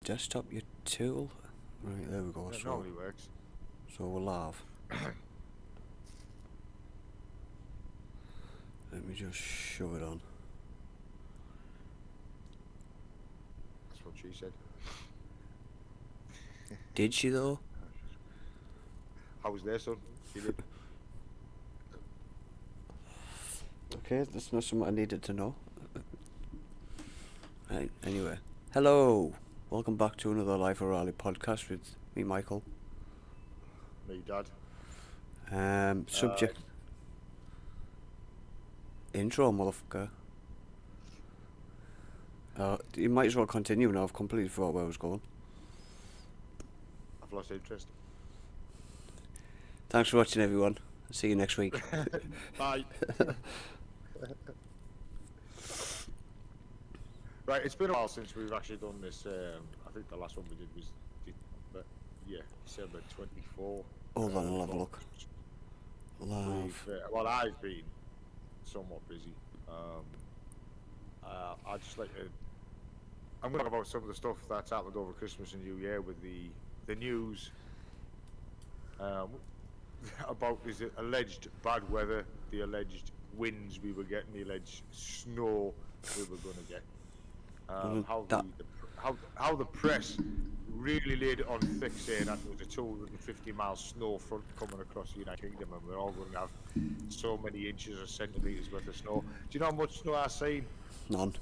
desktop your tool. Right, there we go. That So, normally works. so we'll have. Let me just shove it on. That's what she said. Did she though? How was their son? She did. Okay, that's not something I needed to know. Right, anyway. Hello! Welcome back to another Life O'Reilly podcast with me, Michael. Me, Dad. Subject. Intro, motherfucker. You might as well continue now, I've completely forgot where I was going. I've lost interest. Thanks for watching, everyone. See you next week. Bye. Right, it's been a while since we've actually done this. I think the last one we did was December 24. Hold on, I'll have a look. Well, I've been somewhat busy. I just like to. I'm going to talk about some of the stuff that's happened over Christmas and New Year with the news about this alleged bad weather, the alleged winds we were getting, the alleged snow we were going to get. How the press really laid it on thick, saying that there was a 250-mile snow front coming across the United Kingdom, and we're all going to have so many inches or centimeters worth of snow. Do you know how much snow I've seen? None.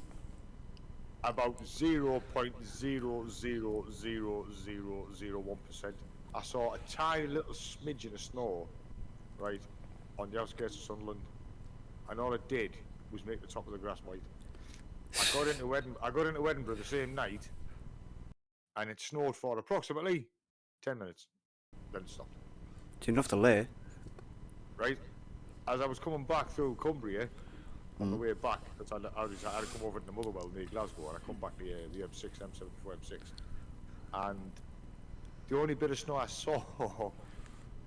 About 0.0000001%. I saw a tiny little smidgen of snow, right, on the outskirts of Sunderland, and all it did was make the top of the grass white. I got into Edinburgh the same night, and it snowed for approximately 10 minutes. Then it stopped. It's enough to lay. Right? As I was coming back through Cumbria, on the way back, because I had to come over to Motherwell near Glasgow, and I come back to the M6, M74, M6. And the only bit of snow I saw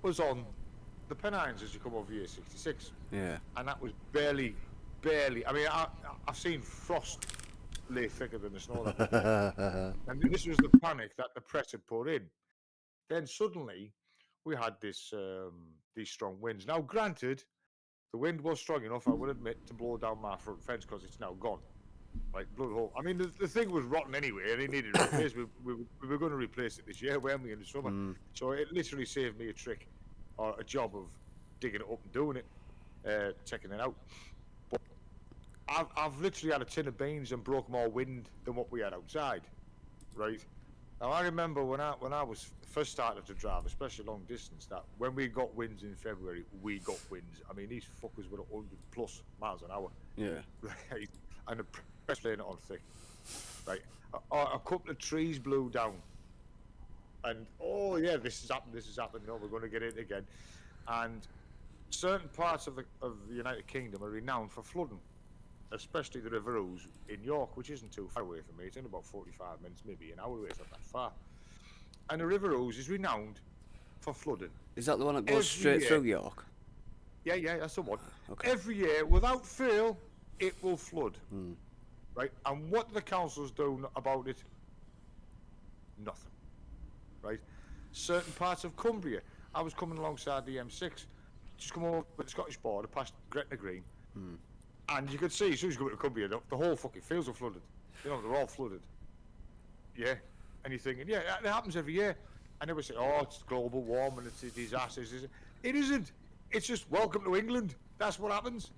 was on the Pennines as you come over here, 66. Yeah. And that was barely. I mean, I've seen frost lay thicker than the snow. And this was the panic that the press had put in. Then suddenly, we had these strong winds. Now, granted, the wind was strong enough, I will admit, to blow down my front fence because it's now gone. Like blood hole. I mean, the thing was rotten anyway, and it needed replaced. we were going to replace it this year, weren't we, in the summer? So it literally saved me a trick or a job of digging it up and doing it, checking it out. But I've literally had a tin of beans and broke more wind than what we had outside, right? Now I remember when I was first started to drive, especially long distance, that when we got winds in February, we got winds. I mean, these fuckers were at 100 plus miles an hour. Yeah. Right, and the press laying it on thick. Right, a couple of trees blew down, and oh yeah, this is happening. No, we're going to get it again. And certain parts of the United Kingdom are renowned for flooding, especially the River Ouse in York, which isn't too far away from me. It's only about 45 minutes, maybe an hour away. It's not that far. And the River Ouse is renowned for flooding. Is that the one that goes straight through York? Yeah, that's the one. Okay. Every year, without fail, it will flood. Right? And what do the councils do about it? Nothing. Right? Certain parts of Cumbria. I was coming alongside the M6, just come over the Scottish border past Gretna Green, and you could see as soon as you go to Cumbria, the whole fucking fields are flooded. You know, they're all flooded. Yeah. And you're thinking, yeah, it happens every year. And they would say, oh, it's global warming, it's a disaster. It isn't. It's just welcome to England. That's what happens.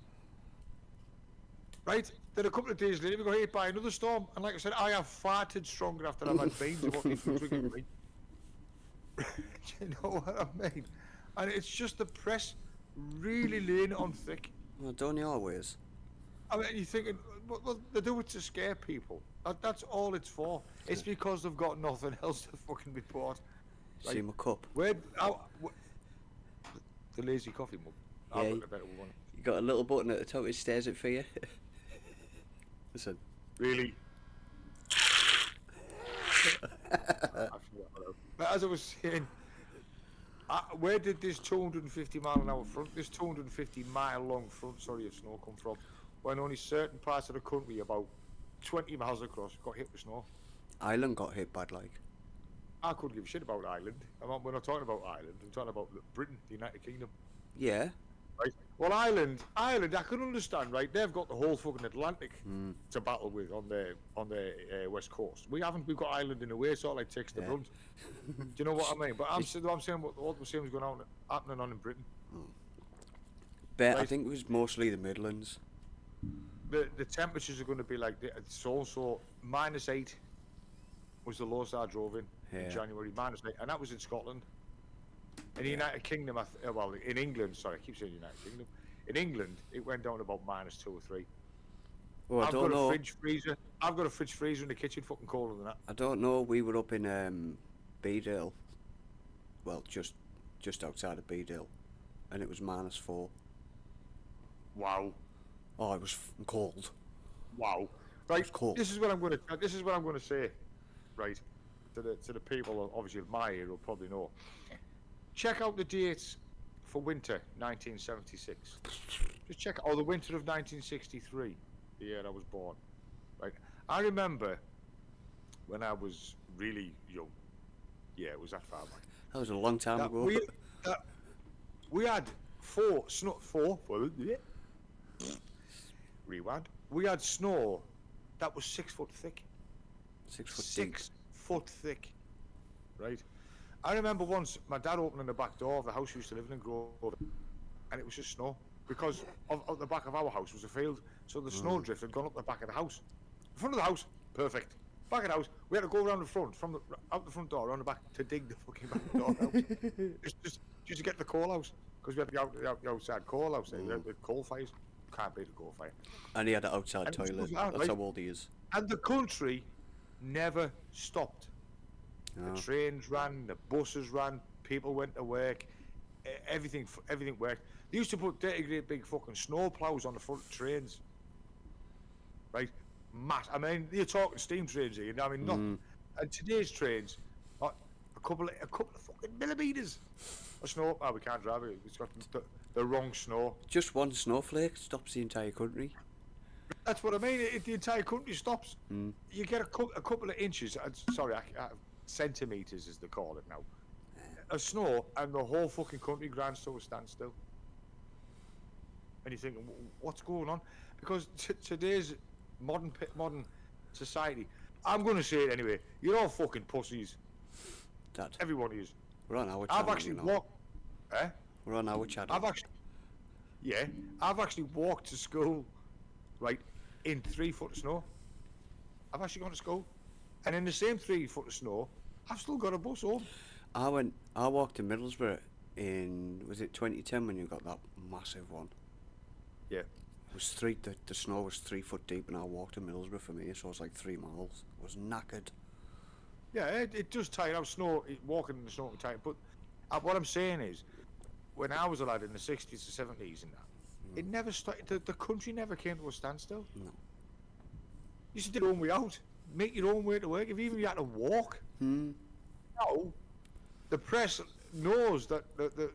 Right? Then a couple of days later, we got hit by another storm. And like I said, I have farted stronger after I've had beans than what people drinking me. Do you know what I mean? And it's just the press really laying it on thick. Well, don't you always? I mean, you're thinking, well, they do it to scare people. That's all it's for. It's because they've got nothing else to fucking report. See my cup. The lazy coffee mug. Yeah, I've got a better one. You got a little button at the top that stares it for you. Listen. Really? But as I was saying, where did this 250 mile an hour front, this 250 mile long front, of snow come from? When only certain parts of the country, about 20 miles across, got hit with snow. Ireland got hit bad, like. I couldn't give a shit about Ireland. We're not talking about Ireland. I'm talking about Britain, the United Kingdom. Yeah. Right. Well, Ireland, I can understand, right? They've got the whole fucking Atlantic to battle with on their west coast. We haven't. We've got Ireland in a way, sort of like takes the Yeah. brunt. Do you know what I mean? But I'm saying what the same is going on happening on in Britain. But I Right. think it was mostly the Midlands. The temperatures are going to be like it's also -8 was the lowest I drove in Yeah. January, -8, and that was in Scotland. In the United Kingdom, well, in England, sorry, I keep saying United Kingdom. In England, it went down to about -2 or 3. Well, I I've don't got know. a fridge freezer. I've got a fridge freezer in the kitchen, fucking colder than that. I don't know. We were up in Beedale. Well, just outside of Beedale, and it was -4. Wow, Oh, it was cold. wow. It's Right, cold. this is what I'm going to. This is what I'm going to say, right, to the people obviously of my era will probably know. Check out the dates for winter 1976. Just check out, the winter of 1963, the year I was born. Right, I remember when I was really young. Yeah, it was that far back. That was a long time That ago. we had four. Well, yeah. Rewind. We had snow that was 6 foot thick. 6 foot deep. 6 foot thick. Right. I remember once my dad opening the back door of the house we used to live in Grove, and it was just snow because of the back of our house was a field, so the snow drift had gone up the back of the house. The front of the house, perfect. Back of the house, we had to go around the front, out the front door, around the back to dig the fucking back door out. just to get the coal house, because we had the outside coal house there. We had the coal fires. Can't beat a coal fire. And he had an outside And it was toilet. like that, That's right? how old he is. And the country never stopped. No. The trains ran, the buses ran, people went to work, everything worked. They used to put dirty great big fucking snow plows on the front of trains. Right? I mean, you're talking steam trains here, I mean, nothing. And today's trains, a couple of fucking millimetres of snow. Oh, we can't drive it. It's got the wrong snow. Just one snowflake stops the entire country. That's what I mean. The entire country stops. You get a couple of inches. Sorry, centimeters as they call it now. Of snow, and the whole fucking country grinds to a standstill. And you're thinking, what's going on? Because today's modern society, I'm going to say it anyway. You're all fucking pussies. Dad, Everyone is. we're on our I've channel, actually you know. walked. Eh? We're on our channel. I've actually walked to school, right, in 3 foot of snow. I've actually gone to school, and in the same 3 foot of snow, I've still got a bus home. I walked to Middlesbrough in, was it 2010 when you got that massive one? Yeah. It was the snow was 3 foot deep, and I walked to Middlesbrough for me, so it was like 3 miles. I was knackered. Yeah, it does tire out. Walking in the snow can tire. But what I'm saying is, when I was a lad in the 60s to 70s and that, it never started. The country never came to a standstill. No. You used to do your own way out, make your own way to work. If even you had to walk. No, the press knows that the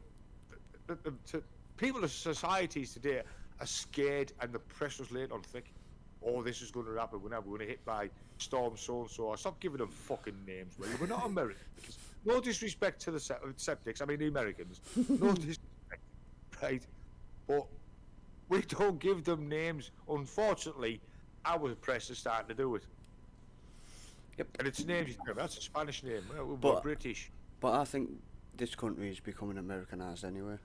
people of societies today are scared, and the press was laid on thick. Oh, this is going to happen. We're going to hit by storm so and so. Stop giving them fucking names, will you? We're not Americans. No disrespect to the septics. I mean the Americans. No disrespect, right? But we don't give them names. Unfortunately, our press is starting to do it. Yep. And it's names. That's a Spanish name. We're But- British. But I think this country is becoming Americanized anyway.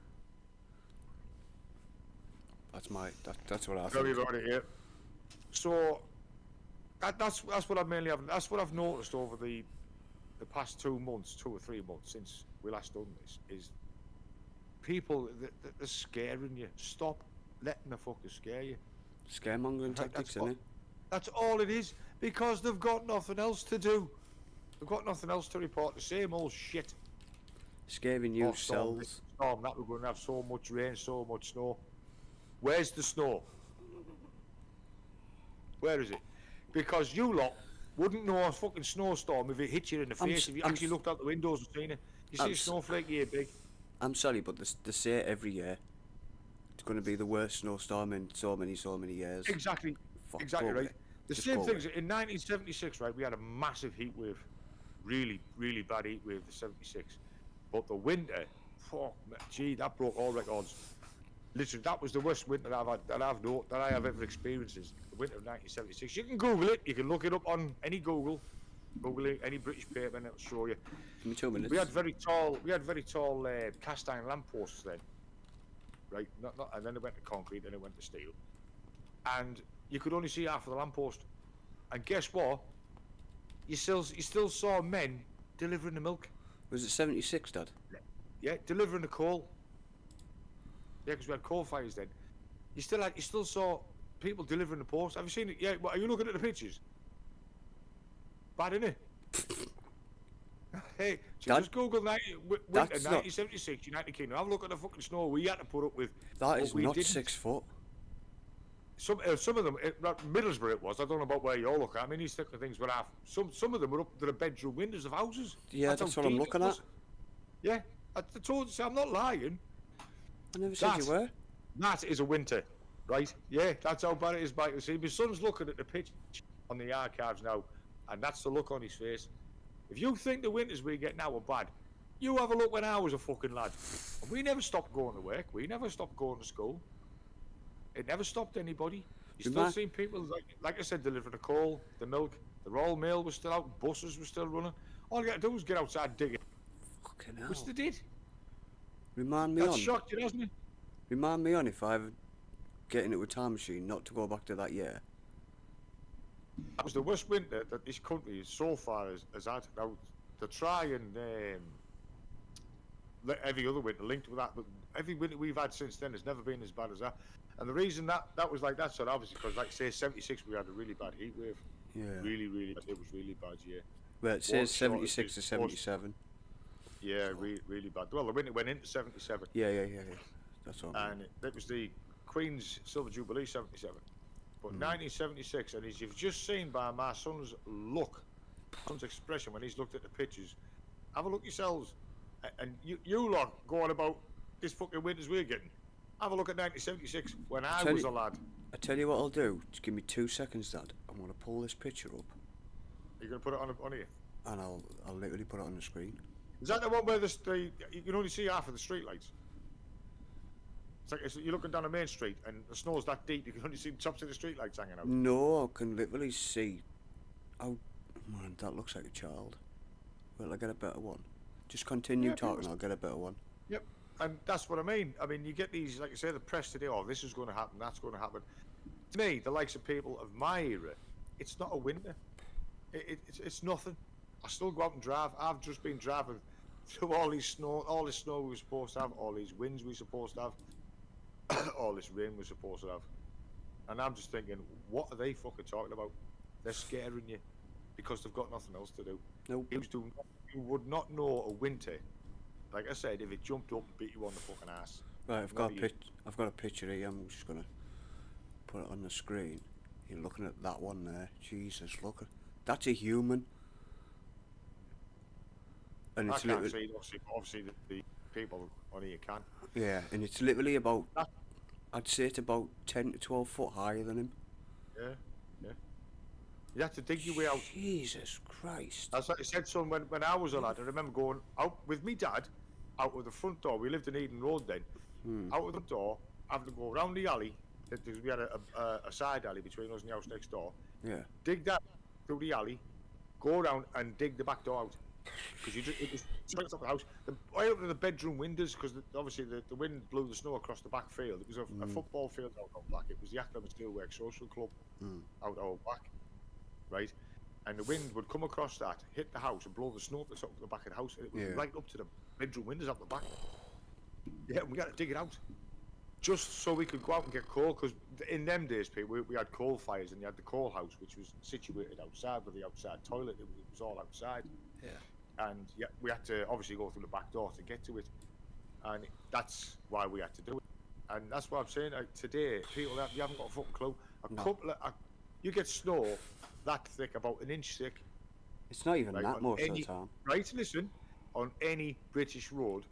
That's what I Tell me think. about it, yeah. So that's what I mainly have. That's what I've noticed over the past 2 months, 2 or 3 months since we last done this. Is people they're scaring you. Stop letting the fuckers scare you. Scaremongering tactics, what- innit? That's all it is, because they've got nothing else to do. They've got nothing else to report. The same old shit. Scaring you Oh, storm this, sells. storm that, we're going to have so much rain, so much snow. Where's the snow? Where is it? Because you lot wouldn't know a fucking snowstorm if it hit you in the face. If you actually looked out the windows and seen it. You see a snowflake here, big. I'm sorry, but they say it every year. It's going to be the worst snowstorm in so many years. Exactly. Fuck, Exactly go right. away. The Just same go things away. in 1976, right? We had a massive heat wave, really, really bad heat wave. The '76, but the winter, fuck, gee, that broke all records. Literally, that was the worst winter I've had, that I have ever experienced. Is the winter of 1976. You can Google it. You can look it up on any Google it, any British paper, and it'll show you. Give me 2 minutes. We had very tall cast iron lampposts then, right? And then it went to concrete, then it went to steel, and you could only see half of the lamppost. And guess what? You still saw men delivering the milk. Was it 76, Dad? Yeah, delivering the coal. Yeah, because we had coal fires then. You still saw people delivering the post. Have you seen it? Yeah. What, are you looking at the pictures? Bad, innit? Hey, just Google winter that's not- 1976 United Kingdom. Have a look at the fucking snow we had to put up with. That but is we not didn't. 6 foot. Some of them, Middlesbrough it was. I don't know about where you're looking. I mean, these thicker things were half. Some of them were up to the bedroom windows of houses. Yeah, that's how what I'm deep it looking at. was. Yeah, I told you, I'm not lying. I never said you were. That is a winter, right? Yeah, that's how bad it is, Mike. See, my son's looking at the pitch on the archives now, and that's the look on his face. If you think the winters we get now are bad, you have a look when I was a fucking lad. And we never stopped going to work. We never stopped going to school. It never stopped anybody. You still seen people, like I said, delivering the coal, the milk, the Royal Mail was still out, buses were still running. All you got to do was get outside and dig it, Fucking hell. which they did. Remind me That's on. shocked you, hasn't it? Remind me on if I ever get into a time machine, not to go back to that year. That was the worst winter that this country so far has had. Now, to try and let every other winter linked with that, but every winter we've had since then has never been as bad as that. And the reason that was like that, so obviously, because like say '76 we had a really bad heat wave. Yeah. Really, it was really bad. Yeah. Well, it says Short 76 to is- 77. Yeah, really bad. Well, the winter went into '77, Yeah. That's all. and it was the Queen's Silver Jubilee '77. But 1976, and as you've just seen by my son's look, son's expression when he's looked at the pictures, have a look yourselves. And you lot go on about this fucking winters we're getting. Have a look at 1976 when I Tell was you- a lad. I tell you what I'll do. Just give me 2 seconds, Dad. I'm gonna pull this picture up, You're gonna put it on here. and I'll literally put it on the screen. Is that the one where you can only see half of the street lights? You're looking down a main street and the snow's that deep you can only see the tops of the street lights hanging out. No, I can literally see. Oh, man, that looks like a child. Will I get a better one? Just continue Yeah, talking. please. I'll get a better one. Yep, and that's what I mean. I mean, you get these, like I say, the press today. Oh, this is going to happen. That's going to happen. To me, the likes of people of my era, it's not a winter. It's nothing. I still go out and drive. I've just been driving through all this snow we were supposed to have, all these winds we were supposed to have, all this rain we're supposed to have, and I'm just thinking, what are they fucking talking about? They're scaring you because they've got nothing else to do. Nope. You would not know a winter, like I said, if it jumped up and beat you on the fucking ass. Right, I've got Maybe I've got a picture here. I'm just gonna put it on the screen. You're looking at that one there. Jesus, look at that's a human. And I it's can't literally, see, obviously the people on here can. yeah, and it's literally about. That- I'd say it's about 10 to 12 foot higher than him. Yeah. You have to dig your way out. Jesus Christ. As I said, son, when I was a lad, I remember going out with me dad, out of the front door. We lived in Eden Road then. Out of the door, having to go round the alley. We had a side alley between us and the house next door. Yeah. Dig that through the alley, go around and dig the back door out. Because it was straight up the house. I opened the bedroom windows because obviously the wind blew the snow across the back field. It was a football field out back. It was the Ackerman Steelworks Social Club out back, right? And the wind would come across that, hit the house, and blow the snow up the back of the house. And it was right up to the bedroom windows out the back. Yeah, and we had to dig it out just so we could go out and get coal. Because in them days, people, we had coal fires, and you had the coal house, which was situated outside with the outside toilet. It was all outside. Yeah. And yeah, we had to obviously go through the back door to get to it, and that's why we had to do it. And that's what I'm saying. Like, today, people you haven't got a fucking clue. You get snow that thick, about an inch thick. It's not even Right, that on most of any- the time. Right, listen, on any British road,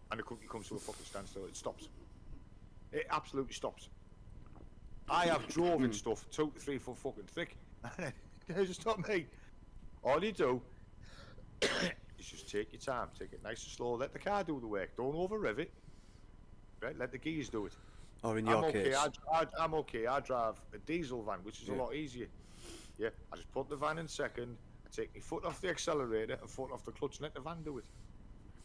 and the country comes to a fucking standstill, it stops. It absolutely stops. I have drove in stuff 2 to 3 foot fucking thick. It's just not me. All you do is just take your time, take it nice and slow, let the car do the work. Don't over rev it. Right? Let the gears do it. Or in your case, I'm okay. I drive a diesel van, which is a lot easier. Yeah, I just put the van in second, I take my foot off the accelerator and foot off the clutch and let the van do it.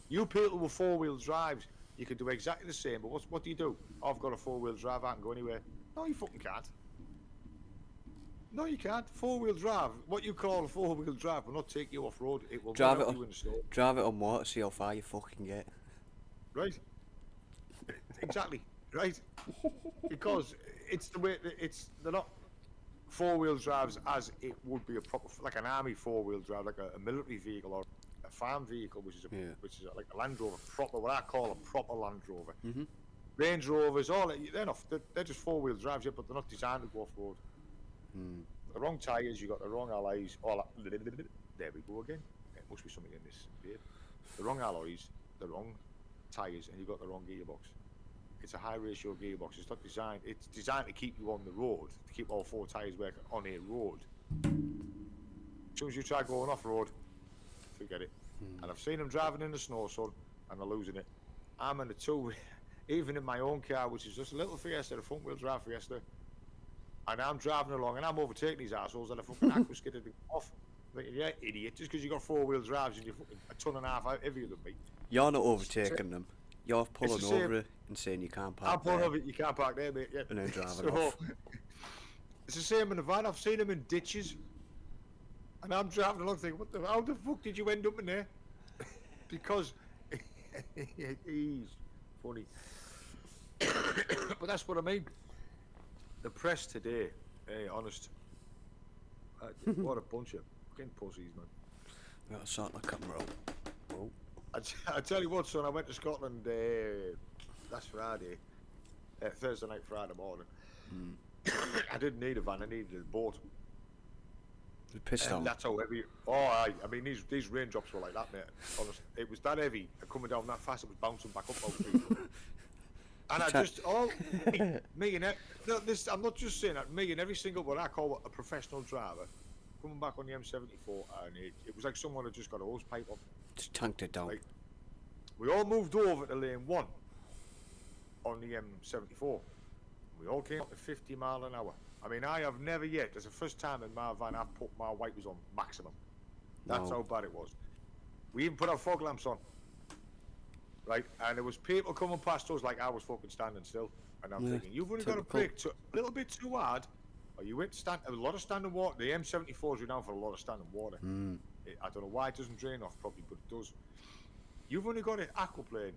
You people with 4-wheel drives, you can do exactly the same, but what do you do? Oh, I've got a 4-wheel drive, I can go anywhere. No, you fucking can't. No, you can't. 4-wheel drive, what you call a 4-wheel drive will not take you off-road. It will drive not it help on, you in the snow. drive it on water, see how far you fucking get. Right? Exactly. Right? Because it's the way they're not 4-wheel drives as it would be a proper, like an army 4-wheel drive, like a military vehicle or a farm vehicle, which is like a Land Rover, proper, what I call a proper Land Rover. Range Rovers, they're just 4-wheel drives, yeah, but they're not designed to go off road. The wrong tyres, you got the wrong alloys. There we go again. It must be something in this beard. The wrong alloys, the wrong tyres, and you got the wrong gearbox. It's a high ratio gearbox. It's not designed. It's designed to keep you on the road, to keep all 4 tyres working on a road. As soon as you try going off road, forget it. And I've seen them driving in the snow, son, and they're losing it. I'm in a 2, even in my own car, which is just a little Fiesta, a front wheel drive Fiesta, and I'm driving along and I'm overtaking these assholes and I fucking aqua skidded off. I'm thinking, yeah, idiot, just because you got 4-wheel drives and you're fucking a ton and a half heavier than me. You're not overtaking them. You're pulling over it and saying you can't park I'm pulling over it, you can't park there, mate. Yeah. And then driving off. It's the same in the van. I've seen them in ditches, and I'm driving along thinking, how the fuck did you end up in there? Because he's funny. But that's what I mean. The press today, hey, honest. What a bunch of fucking pussies, man. We gotta sort the camera out. Oh. I tell you what, son, I went to Scotland last Friday, Thursday night, Friday morning. I didn't need a van, I needed a boat. The pissed on. That's how heavy. I mean, these raindrops were like that, mate. Honestly, it was that heavy, coming down that fast, it was bouncing back up out people. And I just, me and this, I'm not just saying that, me and every single what I call a professional driver, coming back on the M74, and it was like someone had just got a hose pipe up. Just tanked it down. Like, we all moved over to lane 1 on the M74. We all came up to 50 mile an hour. I mean, I have never yet, it's the first time in my van I've put my wipers on maximum. That's how bad it was. We even put our fog lamps on. Right, and there was people coming past us like I was fucking standing still, and I'm thinking, you've only got to brake a little bit too hard, or you went a lot of standing water. The M74 is renowned for a lot of standing water. I don't know why it doesn't drain off properly, but it does. You've only got an aquaplane.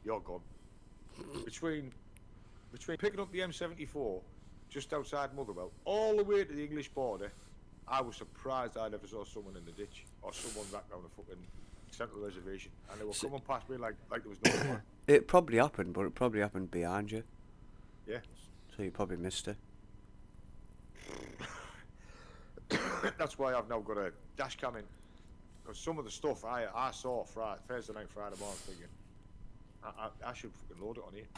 You're gone. Between picking up the M74 just outside Motherwell all the way to the English border, I was surprised I never saw someone in the ditch or someone back down the fucking central reservation, and they were coming past me like there was no one. It probably happened, but it probably happened behind you. Yeah. So you probably missed it. That's why I've now got a dash cam in, because some of the stuff I saw Thursday night, Friday morning, thinking I should fucking load it on here.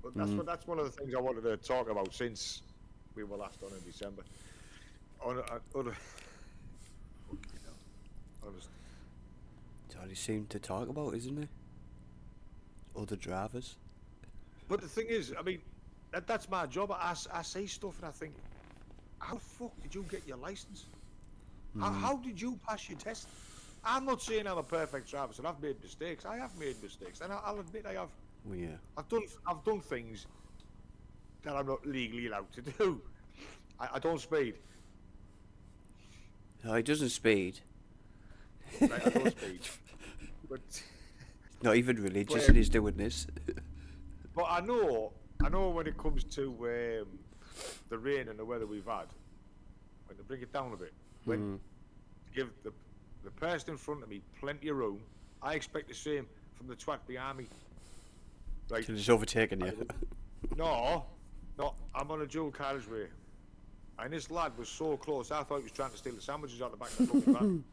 But that's one of the things I wanted to talk about since we were last on in December. Honest. It's all he seemed to talk about, isn't it? Other drivers. But the thing is, I mean, that's my job. I say stuff and I think, how the fuck did you get your license? How did you pass your test? I'm not saying I'm a perfect driver, so I've made mistakes. I have made mistakes, and I'll admit I have. Well, yeah. I've done things that I'm not legally allowed to do. I don't speed. No, he doesn't speed. Right, I don't speed. But not even religious, and he's doing this. But I know when it comes to the rain and the weather we've had, when to bring it down a bit, when to give the person in front of me plenty of room, I expect the same from the twat behind me. Right. He's overtaking you. No, I'm on a dual carriageway. And this lad was so close, I thought he was trying to steal the sandwiches out the back of the fucking van.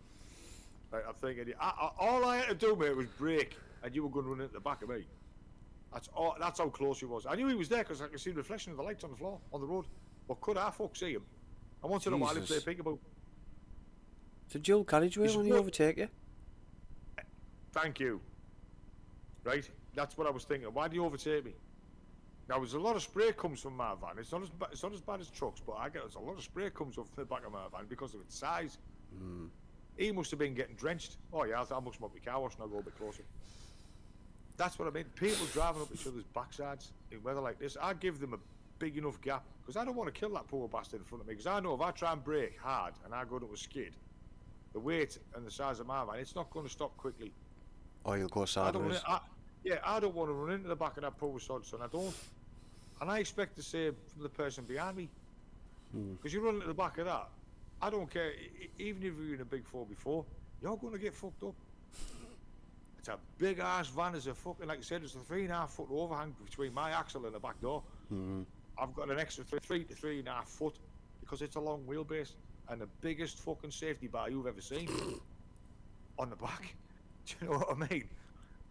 Right, I'm thinking, all I had to do, mate, was brake, and you were going to run into the back of me. That's how close he was. I knew he was there because I could see the reflection of the lights on the floor, on the road. But could I fuck see him? I want to know what I play peekaboo. It's a dual carriageway when you overtake you. Thank you. Right? That's what I was thinking. Why do you overtake me? Now, there's a lot of spray comes from my van. It's not as bad as trucks, but there's a lot of spray comes off the back of my van because of its size. He must have been getting drenched. Oh yeah, I must have my car wash and I'll go a bit closer. That's what I mean. People driving up each other's backsides in weather like this, I give them a big enough gap because I don't want to kill that poor bastard in front of me. Because I know if I try and brake hard and I go to a skid, the weight and the size of my van, it's not going to stop quickly. Or you'll go sideways. I don't want to run into the back of that poor sod, son. I don't. And I expect the same from the person behind me. Because you run into the back of that, I don't care. Even if you're in a big 4x4, you're going to get fucked up. It's a big ass van. There's a fucking, like I said, there's a 3.5 foot overhang between my axle and the back door. I've got an extra 3 to 3.5 foot because it's a long wheelbase and the biggest fucking safety bar you've ever seen on the back. Do you know what I mean?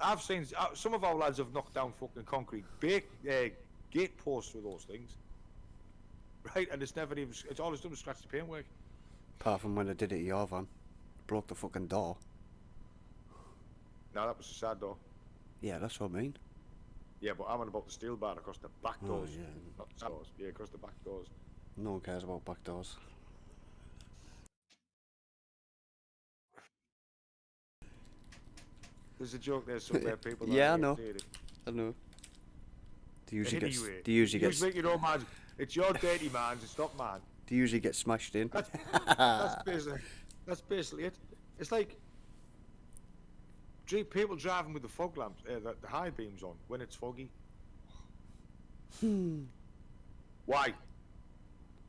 I've seen some of our lads have knocked down fucking concrete gate posts with those things, right? And it's never even, it's all it's done is scratch the paintwork. Apart from when I did it at your van, broke the fucking door. No, that was a sad door. Yeah, that's what I mean. Yeah, but I'm on about the steel bar across the back doors. Oh, yeah. Not the doors. Yeah, across the back doors. No one cares about back doors. There's a joke there somewhere, people. Yeah, I know. I know. Do you usually anyway, get? Do you usually get? Make your own man. It's your dirty man. It's not mine. Do you usually get smashed in? That's basically it. It's like people driving with the fog lamps, the high beams on when it's foggy. Why?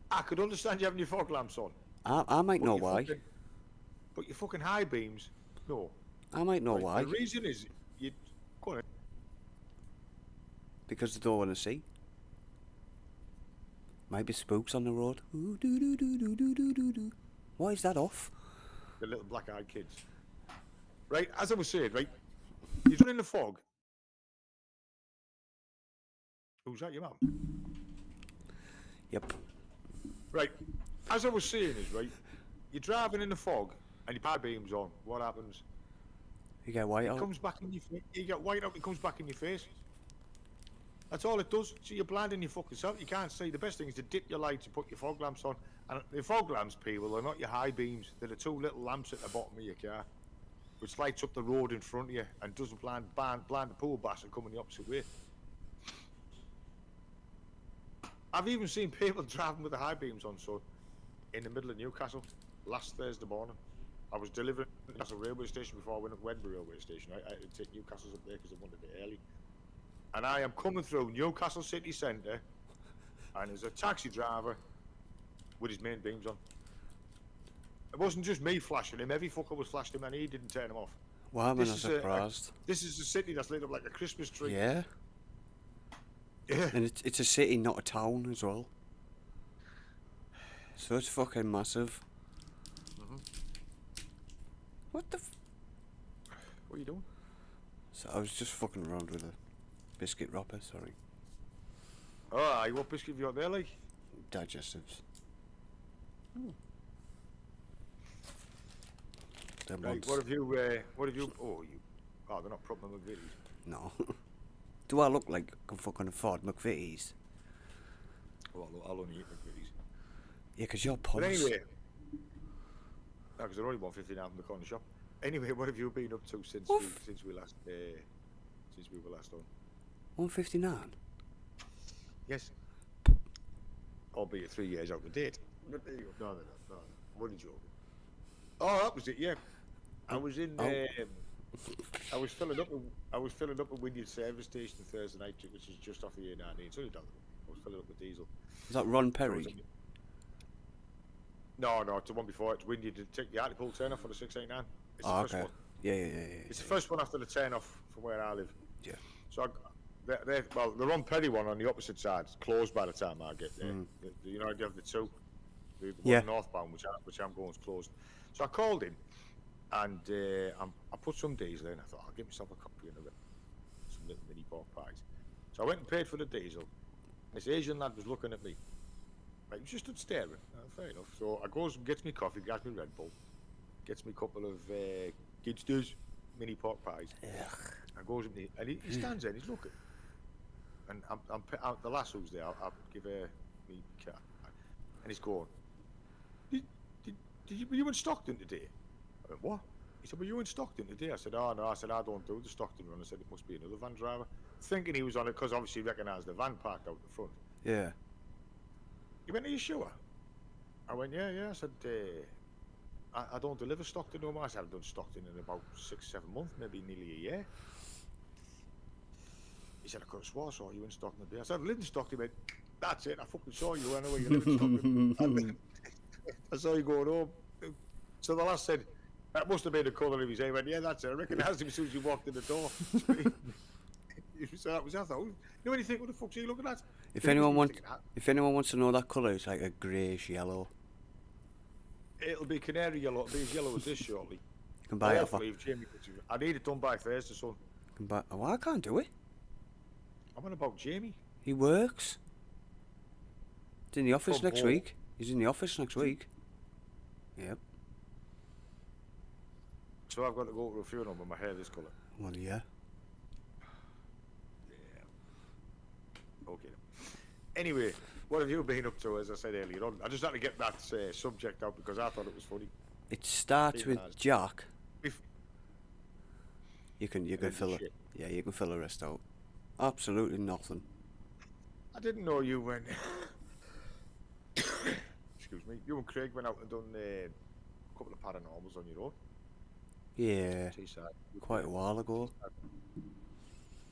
I could understand you having your fog lamps on. I might know why. But your fucking high beams, no. I might know why. The reason is you. Go on. Because they don't want to see. Might be spooks on the road. Why is that off? The little black-eyed kids. Right, as I was saying, right, you're running in the fog. Who's that, your mum? Yep. Right, as I was saying is, right, you're driving in the fog and your high beams on. What happens? You get white out. It comes back in your face. You get white out, it comes back in your face. That's all it does. So you're blinding your fucking self. You can't see. The best thing is to dip your lights and put your fog lamps on. And the fog lamps, people, are not your high beams. They're the two little lamps at the bottom of your car, which lights up the road in front of you and doesn't blind the pool bastard coming the opposite way. I've even seen people driving with the high beams on, so in the middle of Newcastle last Thursday morning. I was delivering at Newcastle railway station before I went up Wedbury railway station. I had to take Newcastle's up there because I wanted it early. And I am coming through Newcastle city centre, and there's a taxi driver with his main beams on. It wasn't just me flashing him, every fucker was flashing him and he didn't turn him off. Well, I'm surprised. This is a city that's lit up like a Christmas tree. Yeah. Yeah. And it's a city, not a town as well. So it's fucking massive. What the What are you doing? So I was just fucking around with a biscuit wrapper, sorry. Oh, what biscuit have you got there, like? Digestives. Them Right, ones. what have you, they're not proper McVitie's. No. Do I look like I can fucking afford McVitie's? Oh, I'll only eat McVitie's. Yeah, because you're But posh. anyway, because they're only 150 now from the corner shop. Anyway, what have you been up to since we were last on? 159? Yes. Albeit 3 years out of date. But there you go. No. What did you? Oh, that was it. Yeah. I was in. I was filling up a Wynyard service station Thursday night, which is just off the A19. It's only down the road. I was filling up with diesel. Is that Ron Perry? No, it's the one before. It's Wynyard to take the Hartlepool turn off on the 689. It's the first one. Yeah. It's the first one after the turn off from where I live. Yeah. So the Ron Perry one on the opposite side is closed by the time I get there. You know, you have the two. The one northbound, which I'm going, is closed. So I called in, and I put some diesel in. I thought I'll get myself a copy of some little mini pork pies. So I went and paid for the diesel. This Asian lad was looking at me. Like, he just stood staring. Fair enough. So I goes and gets me coffee, gets me Red Bull, gets me a couple of Gidsters, mini pork pies. I goes and he stands there and he's looking. And I'm the lass who's there, I'll give her me cat. And he's going, were you in Stockton today? I went, what? He said, were you in Stockton today? I said, oh no. I said, I don't do the Stockton run. I said, it must be another van driver. Thinking he was on it because obviously he recognised the van parked out the front. Yeah. He went, are you sure? I went, yeah. I said, I don't deliver Stockton no more. I said, I've done Stockton in about 6-7 months, maybe nearly a year. He said, I could have swore I saw you in Stockton today. I said, I live in Stockton. He went, that's it, I fucking saw you. I know where you live in Stockton. I saw you going home. So the last said, that must have been the colour of his hair. He went, yeah, that's it. I recognised him as soon as you walked in the door. So that was, I thought, you know when you think, what the fuck's he looking at? If anyone wants to know that colour, it's like a greyish yellow. It'll be canary yellow. It'll be as yellow as this shortly. You can buy it off. I need it done by Thursday, son. Oh, I can't do it. I'm on about Jamie. He works. He's in the office next week. He's in the office next week. Yep. So I've got to go to a funeral with my hair this colour. Well, yeah. Okay. Anyway, what have you been up to, as I said earlier on? I just had to get that subject out because I thought it was funny. It starts with Jack. You can fill it. Shit. Yeah, you can fill the rest out. Absolutely nothing. I didn't know you went. Excuse me. You and Craig went out and done a couple of paranormals on your own. Yeah. Teesside. Quite a while ago.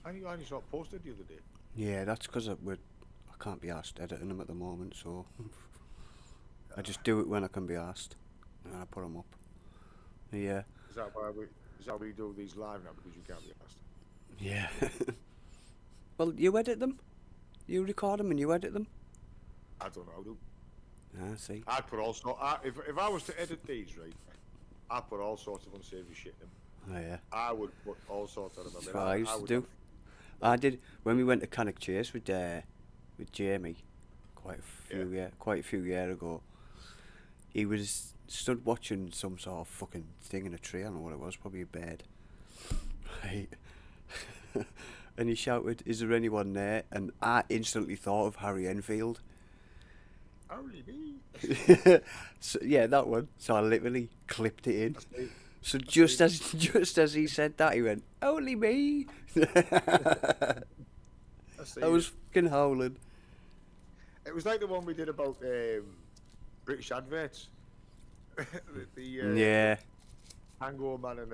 And you only saw it posted the other day. Yeah, that's because I can't be asked editing them at the moment, so I just do it when I can be asked, and I put them up. Yeah. Is that why we do these live now, because you can't be asked? Yeah. Well, you edit them. You record them and you edit them. I don't know how to. Ah, see. I'd put all sorts. If I was to edit these, right, I'd put all sorts of unsavoury shit in them. Oh yeah. I would put all sorts of them. That's what I used to do. I did when we went to Cannock Chase with Jamie, quite a few years ago. He was stood watching some sort of fucking thing in a tree. I don't know what it was, probably a bed. Right. And he shouted, "Is there anyone there?" And I instantly thought of Harry Enfield. Only me. So, yeah, that one. So I literally clipped it in. So just as he said that, he went, "Only me." I was fucking howling. It was like the one we did about British adverts. Yeah. Hango man and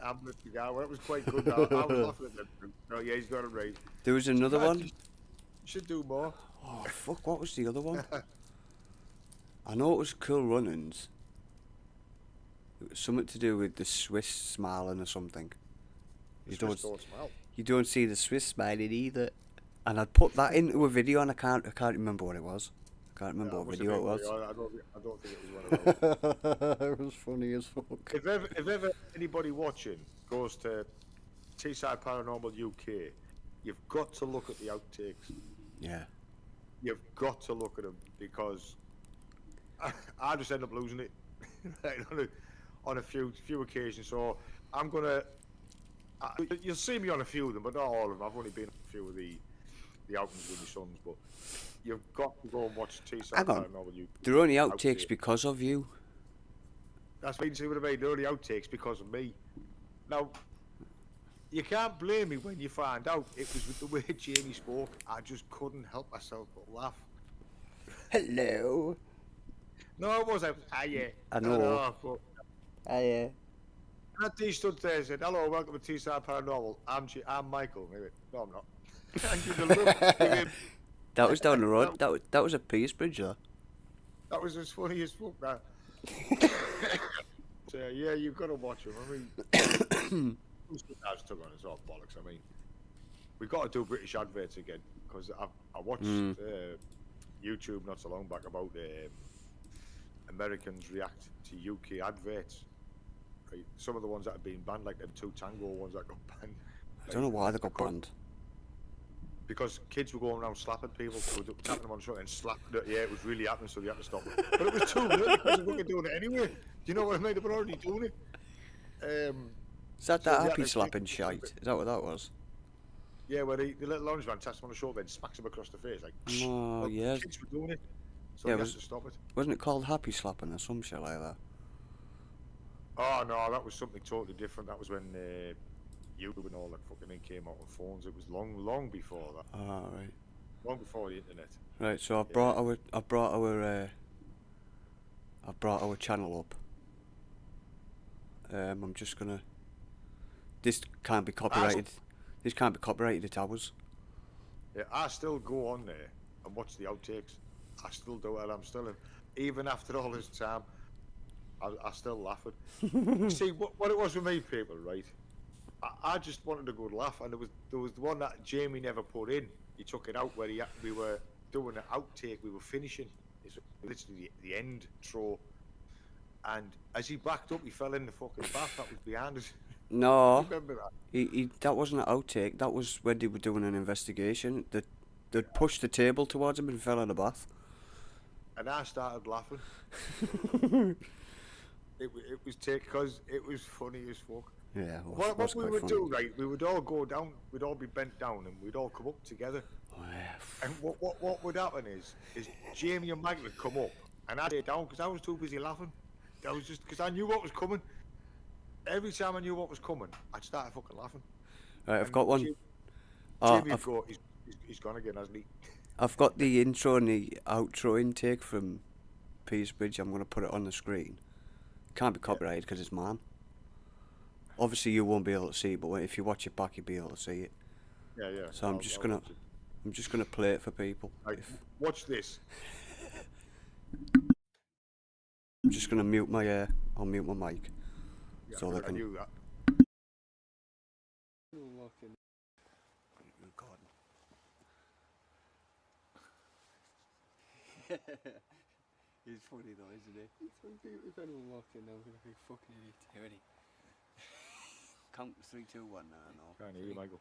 ambulance guy. Well, it was quite good. I was laughing at them. Oh yeah, he's got it right. There was another one. You should do more. Oh fuck! What was the other one? I know it was Cool Runnings. It was something to do with the Swiss smiling or something. You don't see the Swiss smiling either. And I'd put that into a video, and I can't remember what it was. I can't remember what video it was. I don't think it was one of those. It was funny as fuck. If ever anybody watching goes to Teesside Paranormal UK, you've got to look at the outtakes. Yeah. You've got to look at them, because I just end up losing it on a few occasions. So I'm gonna. You'll see me on a few of them, but not all of them. I've only been on a few of the outings with my sons, but you've got to go and watch Teesside Paranormal UK. They're only outtakes because of you. That's what you see what I mean. They're only outtakes because of me. Now, you can't blame me when you find out it was with the way Jamie spoke. I just couldn't help myself but laugh. Hello. No, it was. Yeah. I know. Yeah. And he stood there and said, "Hello, welcome to Teesside Paranormal. I'm Michael." And he went, "No, I'm not." And you look, that was down the road. That was a Peace Bridge, though. That was as funny as fuck. That. So yeah, you've got to watch them. I mean, I took on it's all bollocks. I mean, we've got to do British adverts again, because I watched YouTube not so long back about Americans react to UK adverts. Right? Some of the ones that have been banned, like the 2 Tango ones that got banned. I don't know why they got banned. because kids were going around slapping people, so they were tapping them on the shoulder and slapping it. Yeah, it was really happening, so they had to stop it. But it was too late because they were doing it anyway. Do you know what I mean? They were already doing it. Is that So that they happy had to slapping take- shite? Is that what that was? Yeah, where the little orange man taps him on the shoulder and smacks him across the face like. Oh, But yeah. Kids were doing it, so Yeah, they was- had to stop it. Wasn't it called happy slapping or some shit like that? Oh no, that was something totally different. That was when YouTube and all that fucking thing came out on phones. It was long before that. Oh, right. Long before the internet. Right, so I brought our channel up. I'm just gonna. This can't be copyrighted. This can't be copyrighted. It's ours. Yeah, I still go on there and watch the outtakes. I still do it. I'm still in, even after all this time. I still laugh at. See what it was with me, people, right? I just wanted a good laugh, and there was the one that Jamie never put in. He took it out where we were doing an outtake. We were finishing. It's literally the end throw, and as he backed up, he fell in the fucking bath that was behind us. No, Remember that? he that wasn't an outtake. That was when they were doing an investigation. They'd pushed the table towards him and fell in the bath. And I started laughing. It was because it was funny as fuck. Yeah, it What was we quite would funny. do, right? We would all go down. We'd all be bent down, and we'd all come up together. Oh, yeah. And what would happen is Jamie and Mike would come up, and I'd stay down because I was too busy laughing. I was just because I knew what was coming. Every time I knew what was coming, I'd start fucking laughing. Right, I've And got one. Jamie Oh, would I've, go, he's gone again, hasn't he? I've got the intro and the outro intake from Petersbridge. I'm gonna put it on the screen. Can't be copyrighted because it's mine. Obviously, you won't be able to see it, but if you watch it back, you'll be able to see it. Yeah, yeah. So I'm just gonna play it for people. Like, watch this. I'm just gonna mute my I'll mute my mic. Yeah, So they I can- knew that. It's funny though, isn't it? If anyone walks in now, we're gonna be fucking idiot. Ready? Count 3, 2, 1 now. Can't hear you, Michael.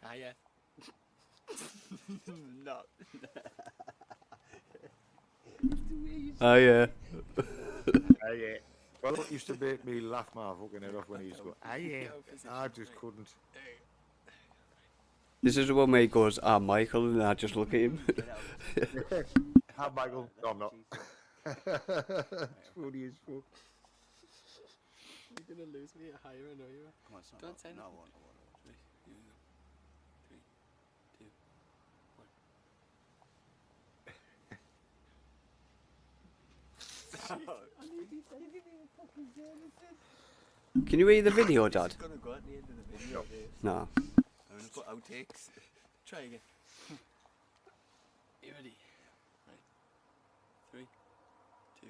Ah, yeah. No. Oh yeah. Yeah. Well, it used to make me laugh my fucking head off when he used to go, yeah. I just couldn't. This is what mate goes, Michael, and I just look at him. Hi, Michael. No, I'm not. It's funny as fuck. You're gonna lose me at higher, I know you are. Come on, son. Don't say no, nothing. one. Can you hear the video, Dad? Gonna go at the end of the video. No. I'm gonna put outtakes. Try again. You ready? Right. 3, 2,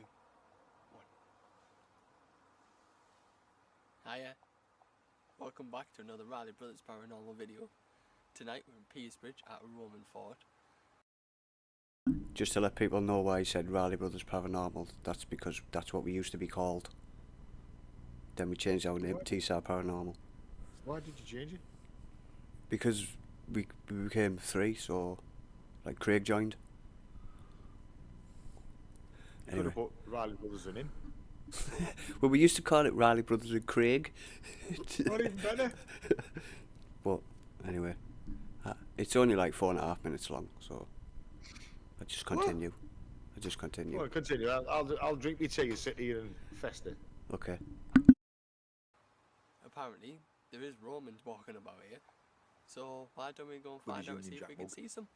1. Hiya. Welcome back to another Riley Brothers Paranormal video. Tonight we're in Petersbridge at a Roman fort. Just to let people know why I said Riley Brothers Paranormal, that's because that's what we used to be called. Then we changed our name to T-Star Paranormal. Why did you change it? Because we became 3, so like Craig joined. You Anyway. could have put Riley Brothers in. Well, we used to call it Riley Brothers and Craig. Not even better. But anyway, it's only like 4.5 minutes long, so I just continue. Well, continue. I'll drink my tea and sit here and fester. Okay. Apparently, there is Romans walking about here. So why don't we go and With find his out and Union see if we Jack can book. see some?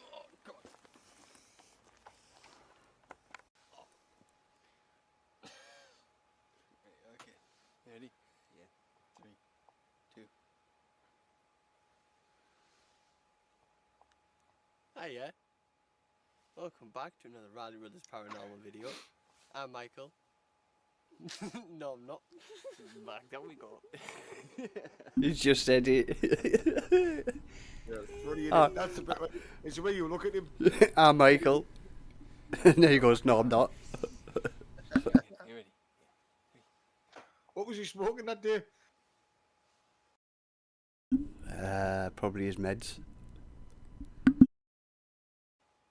Oh, God. Oh. Right, okay. You ready? Yeah. 3, 2. Hiya. Welcome back to another Riley Brothers Paranormal video. I'm Michael. No, I'm not. Back down we go. You just said it. Yeah, what do you Ah. do? That's the bit. It's the way you look at him. I'm Michael. And there he goes, no, I'm not. You ready? was he smoking that day? Probably his meds.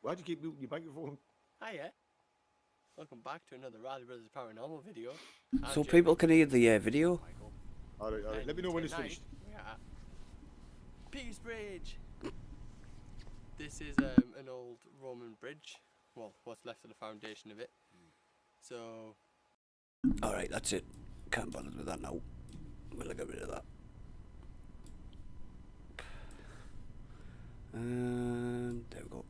Why'd you keep muting your microphone? Hiya. Welcome back to another Rally Brothers Paranormal video. So people can hear the video. Michael. All right. Let me know when it's finished. We are at Peace Bridge. This is an old Roman bridge. Well, what's left of the foundation of it. So, Alright, that's it. Can't bother with that now. We'll get rid of that. And there we go.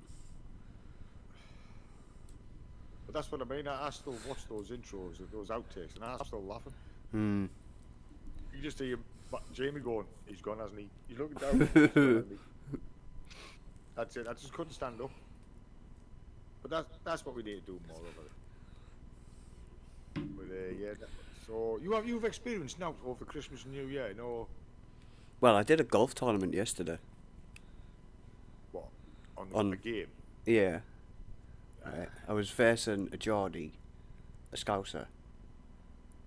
But that's what I mean. I still watch those intros, those outtakes, and I'm still laughing. Hmm. You just hear Jamie going, he's gone, hasn't he? He's looking down. He's gone, hasn't he? That's it. I just couldn't stand up. But that's what we need to do more of it. But yeah. So you've experienced now over Christmas and New Year, no? Well, I did a golf tournament yesterday. What? On On- the game? Yeah. Right. I was facing a Geordie, a Scouser,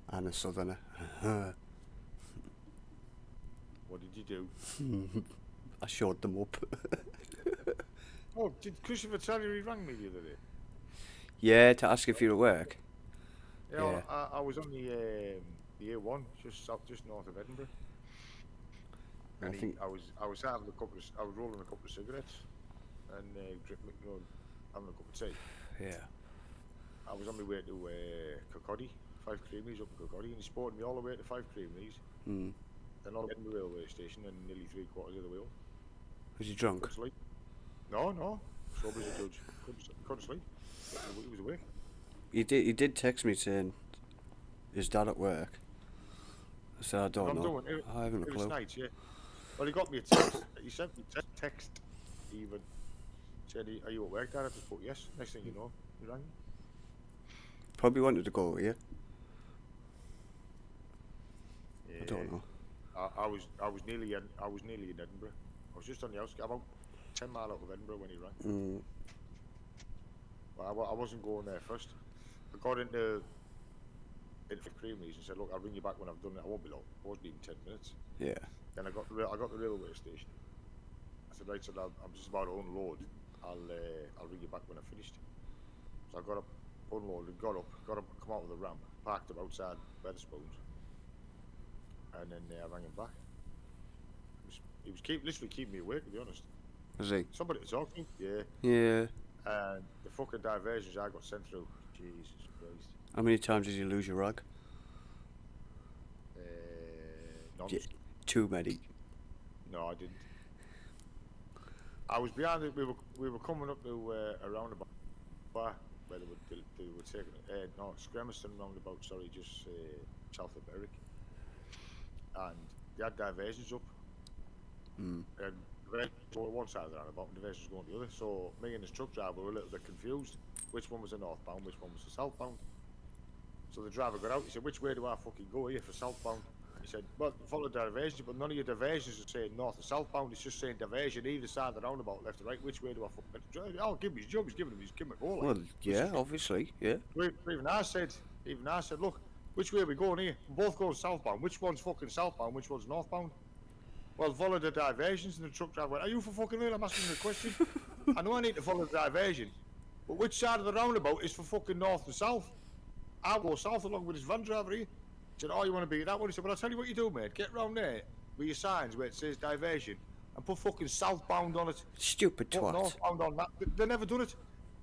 and a Southerner. What did you do? I showed them up. Oh, did Christopher tell you he rang me the other day? Yeah, to ask if you're at work. Yeah, Yeah. I was on the A1, just north of Edinburgh. I And think I was having I was rolling a couple of cigarettes and having a cup of tea. yeah. I was on my way to Kirkcaldy, 5 Creameries up in Kirkcaldy, and he spotted me all the way to 5 Creameries, Hmm. then all the way to the railway station, and nearly 3/4 of the way home. Was he drunk? Couldn't sleep. No, sober as a judge. Couldn't sleep. He was awake. He did text me saying, "Is Dad at work?" I said, "I don't I'm know. doing it. I haven't a It was clue." night, yeah. Well, he got me a text. He sent me a text even. Said, "Are you at work, Dad?" I just put yes. Next thing you know, he rang me. Probably wanted to go with you. I Yeah. don't know. I was nearly in Edinburgh. I was just on the outskirts, about 10 mile out of Edinburgh when he rang. Mm. But I wasn't going there first. I got into Creameries and said, "Look, I'll ring you back when I've done it. I won't be long. It wasn't even 10 minutes." Yeah. Then I got the railway station. I said, "Right, so I'm just about to unload. I'll ring you back when I've finished." So I got up, unloaded, got up, come out of the ramp, parked up outside Wetherspoons, and then I rang him back. He was literally keeping me awake, to be honest. Was he? Somebody to talk to, yeah. Yeah. And the fucking diversions I got sent through, Jesus Christ. How many times did you lose your rag? None. Yeah. Too many. No, I didn't. I was behind it. We were coming up to a roundabout where they were taking no, Scremiston roundabout. Sorry, just south of Berwick, and they had diversions up, Mm. and the one side of the roundabout, and diversions going the other. So me and this truck driver were a little bit confused. Which one was the northbound? Which one was the southbound? So the driver got out. He said, "Which way do I fucking go here for southbound?" He said, "Well, follow the diversions, but none of your diversions are saying north or southbound. It's just saying diversion either side of the roundabout, left or right. Which way do I fucking drive?" "Oh, give me his job. He's giving him a go." Like. Well, yeah, obviously, yeah. Even I said, "Look, which way are we going here? We both going southbound. Which one's fucking southbound? Which one's northbound?" "Well, follow the diversions." And the truck driver went, "Are you for fucking real? I'm asking you a question. I know I need to follow the diversion, but which side of the roundabout is for fucking north and south? I'll go south along with this van driver here." He said, "Oh, you want to be that one?" He said, "Well, I'll tell you what you do, mate. Get round there with your signs where it says diversion and put fucking southbound on it. Stupid Put twat. northbound on that." They never done it.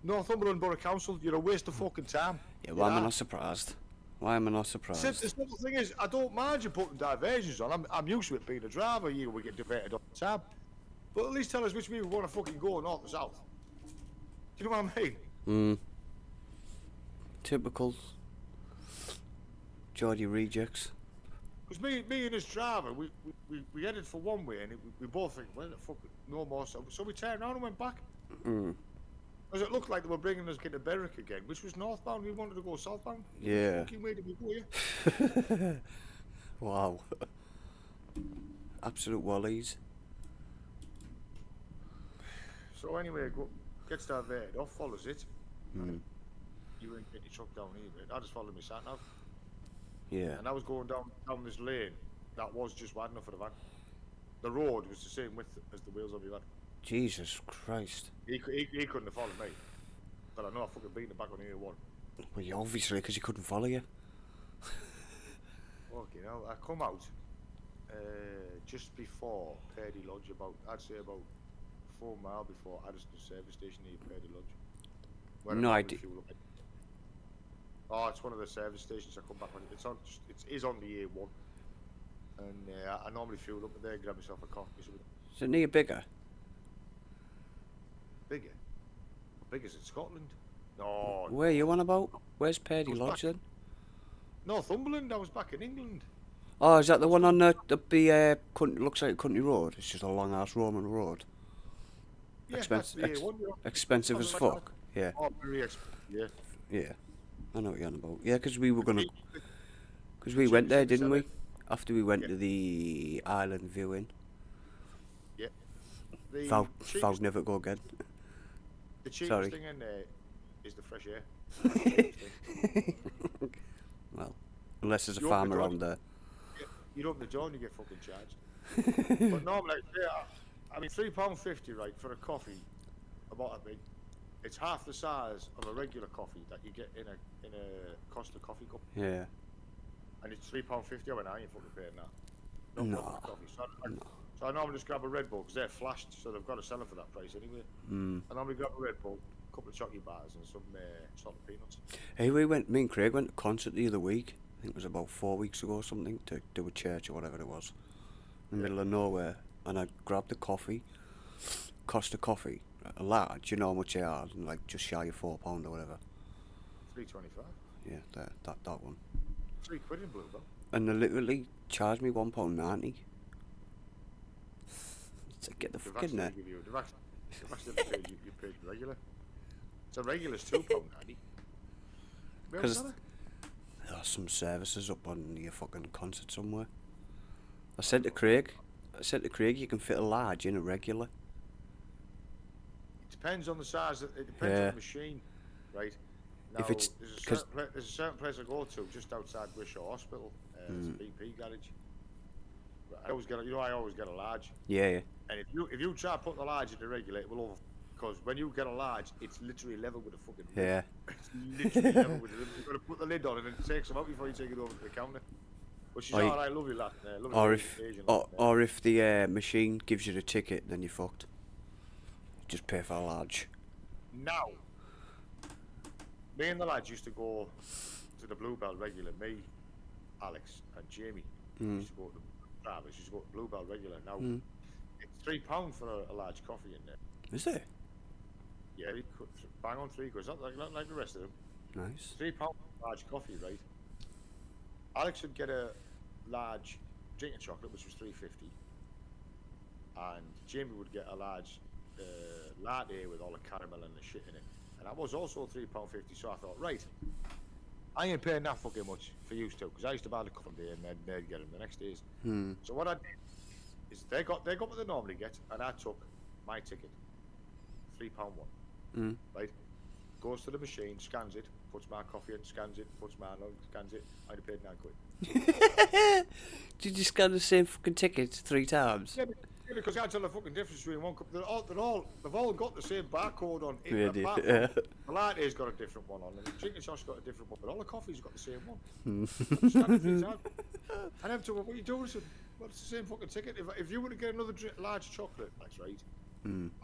Northumberland Borough Council, you're a waste of fucking time. Yeah, why am I not surprised? Why am I not surprised? The simple thing is, I don't mind you putting diversions on. I'm used to it being a driver. We get diverted all the time. But at least tell us which way we want to fucking go, north or south. Do you know what I mean? Mm. Typical Geordie rejects. Because me and this driver, we headed for one way, and we both think, well, fuck it, no more. So we turned around and went back. Mm. Because it looked like they were bringing us into Berwick again, which was northbound. We wanted to go southbound. Yeah. Fucking way did we go here? Wow. Absolute wallies. So anyway, gets diverted off, follows it. Mm. You ain't get your truck down here, mate. I just followed my sat nav. Yeah. And I was going down this lane that was just wide enough for the van. The road was the same width as the wheels on my van. Jesus Christ. He couldn't have followed me. But I know I fucking beat him back on the A1. Well, you obviously, because he couldn't follow you. Fucking hell. I come out just before Purdy Lodge, I'd say about 4 miles before Addison service station near Purdy Lodge. Where No, I I normally fuel up. Oh, it's one of the service stations I come back on. It is on the A1. And I normally fuel up there, grab myself a coffee. Is it near Bigger? Bigger? Bigger's in Scotland? No. Where are you on about? Where's Purdy Goes Lodge back. then? Northumberland, I was back in England. Oh, is that the one on the looks like a country road? It's just a long ass Roman road. Yeah, that's the A1. Expensive as fuck. Yeah. Oh, very expensive, yeah. Yeah. I know what you're on about. Yeah, because we were gonna. Because we went there, didn't we? After we went to the island viewing. Yeah. Vowed never go again. The cheapest Sorry. thing in there is the fresh air. Well, unless there's a You open farm the door. around there. You open the door and you get fucking charged. But normally, yeah, I mean, £3.50, right, for a coffee, about a big. It's half the size of a regular coffee that you get in a Costa coffee cup, Yeah. and it's £3.50. I went, I ain't fucking paying that. No. Problem with coffee. So I normally just grab a Red Bull because they're flashed, so they've got to sell them for that price anyway. I normally grab a Red Bull, a couple of chocolate bars, and some salted peanuts. Hey, me and Craig went to a concert the other week. I think it was about 4 weeks ago or something, to do a church or whatever it was. In the middle of nowhere. And I grabbed the coffee. Costa coffee. A large, you know how much they are, and like just shy of £4 or whatever. £3.25. Yeah, that one. £3 in Bluebell. And they literally charged me £1.90. It's like, get the fuck in there. They've actually paid you paid regular. So regular's £2.90. Because there's some services up on your fucking concert somewhere. I said to Craig, you can fit a large in a regular. It depends on the size. It depends on the machine, right? Now, If it's- there's a certain place I go to just outside Wishaw Hospital. It's a BP garage. I always get a large. Yeah. And if you try to put the large in the regular, it will over. Because when you get a large, it's literally level with the fucking. Yeah. It's literally level with it. You've got to put the lid on it and it takes them out before you take it over to the counter. But she's alright, lovely lad. Or if the machine gives you the ticket, then you're fucked. Just pay for a large. Now, me and the lads used to go to the Bluebell regular. Me, Alex, and Jamie used to go to Travis. Used to go to Bluebell regular. Now, it's £3 for a large coffee in there. Is it? Yeah, he could bang on £3. It's not like the rest of them. Nice. £3 large coffee, right? Alex would get a large drink of chocolate, which was £3.50, and Jamie would get a large latte with all the caramel and the shit in it, and that was also £3.50. So I thought, right, I ain't paying that fucking much for you two, because I used to buy the cup day and then they'd get them the next days. So what I did is they got what they normally get, and I took my ticket, £3 one, right? Goes to the machine, scans it, puts my coffee in, scans it, puts mine on, scans it. I only paid £9. Did you scan the same fucking ticket 3 times? Yeah, because I can't tell the fucking difference between one cup. They've all got the same barcode on it. Really? apart from the latte's got a different one on, and the chicken sauce got a different one, but all the coffee's got the same one. Scanned it 3 times. And I'm told, what are you doing? I said, well, it's the same fucking ticket. If you were to get another large chocolate, that's right.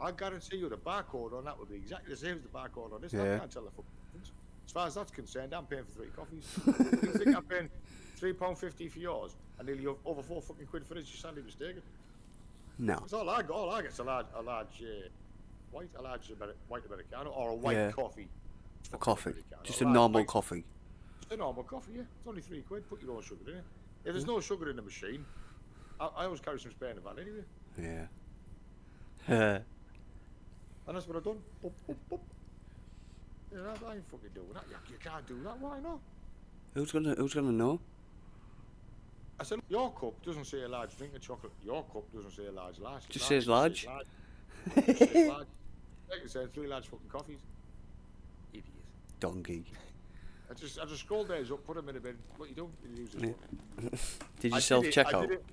I guarantee you the barcode on that would be exactly the same as the barcode on this. I can't tell the fucking difference. As far as that's concerned, I'm paying for 3 coffees. You think I'm paying £3.50 for yours and nearly over £4 fucking quid for this? You're sadly mistaken. No. That's all I got. All I get's a large white Americano or a white coffee. A coffee. Americano. Just a normal coffee. Just a normal coffee, yeah. It's only £3. Put your own sugar in it. If there's no sugar in the machine, I always carry some spare in the van anyway. Yeah. And that's what I've done. Boop, boop, boop. Yeah, I ain't fucking doing that. You can't do that. Why not? Who's gonna know? I said, your cup doesn't say a large drink of chocolate. Your cup doesn't say a large. Just says large. Just says large. Like I said, 3 large fucking coffees. Idiot. Donkey. I just scrolled theirs up, put them in a bin. What you do? You use this Yeah. one. Did you I self did it- check I out? did it-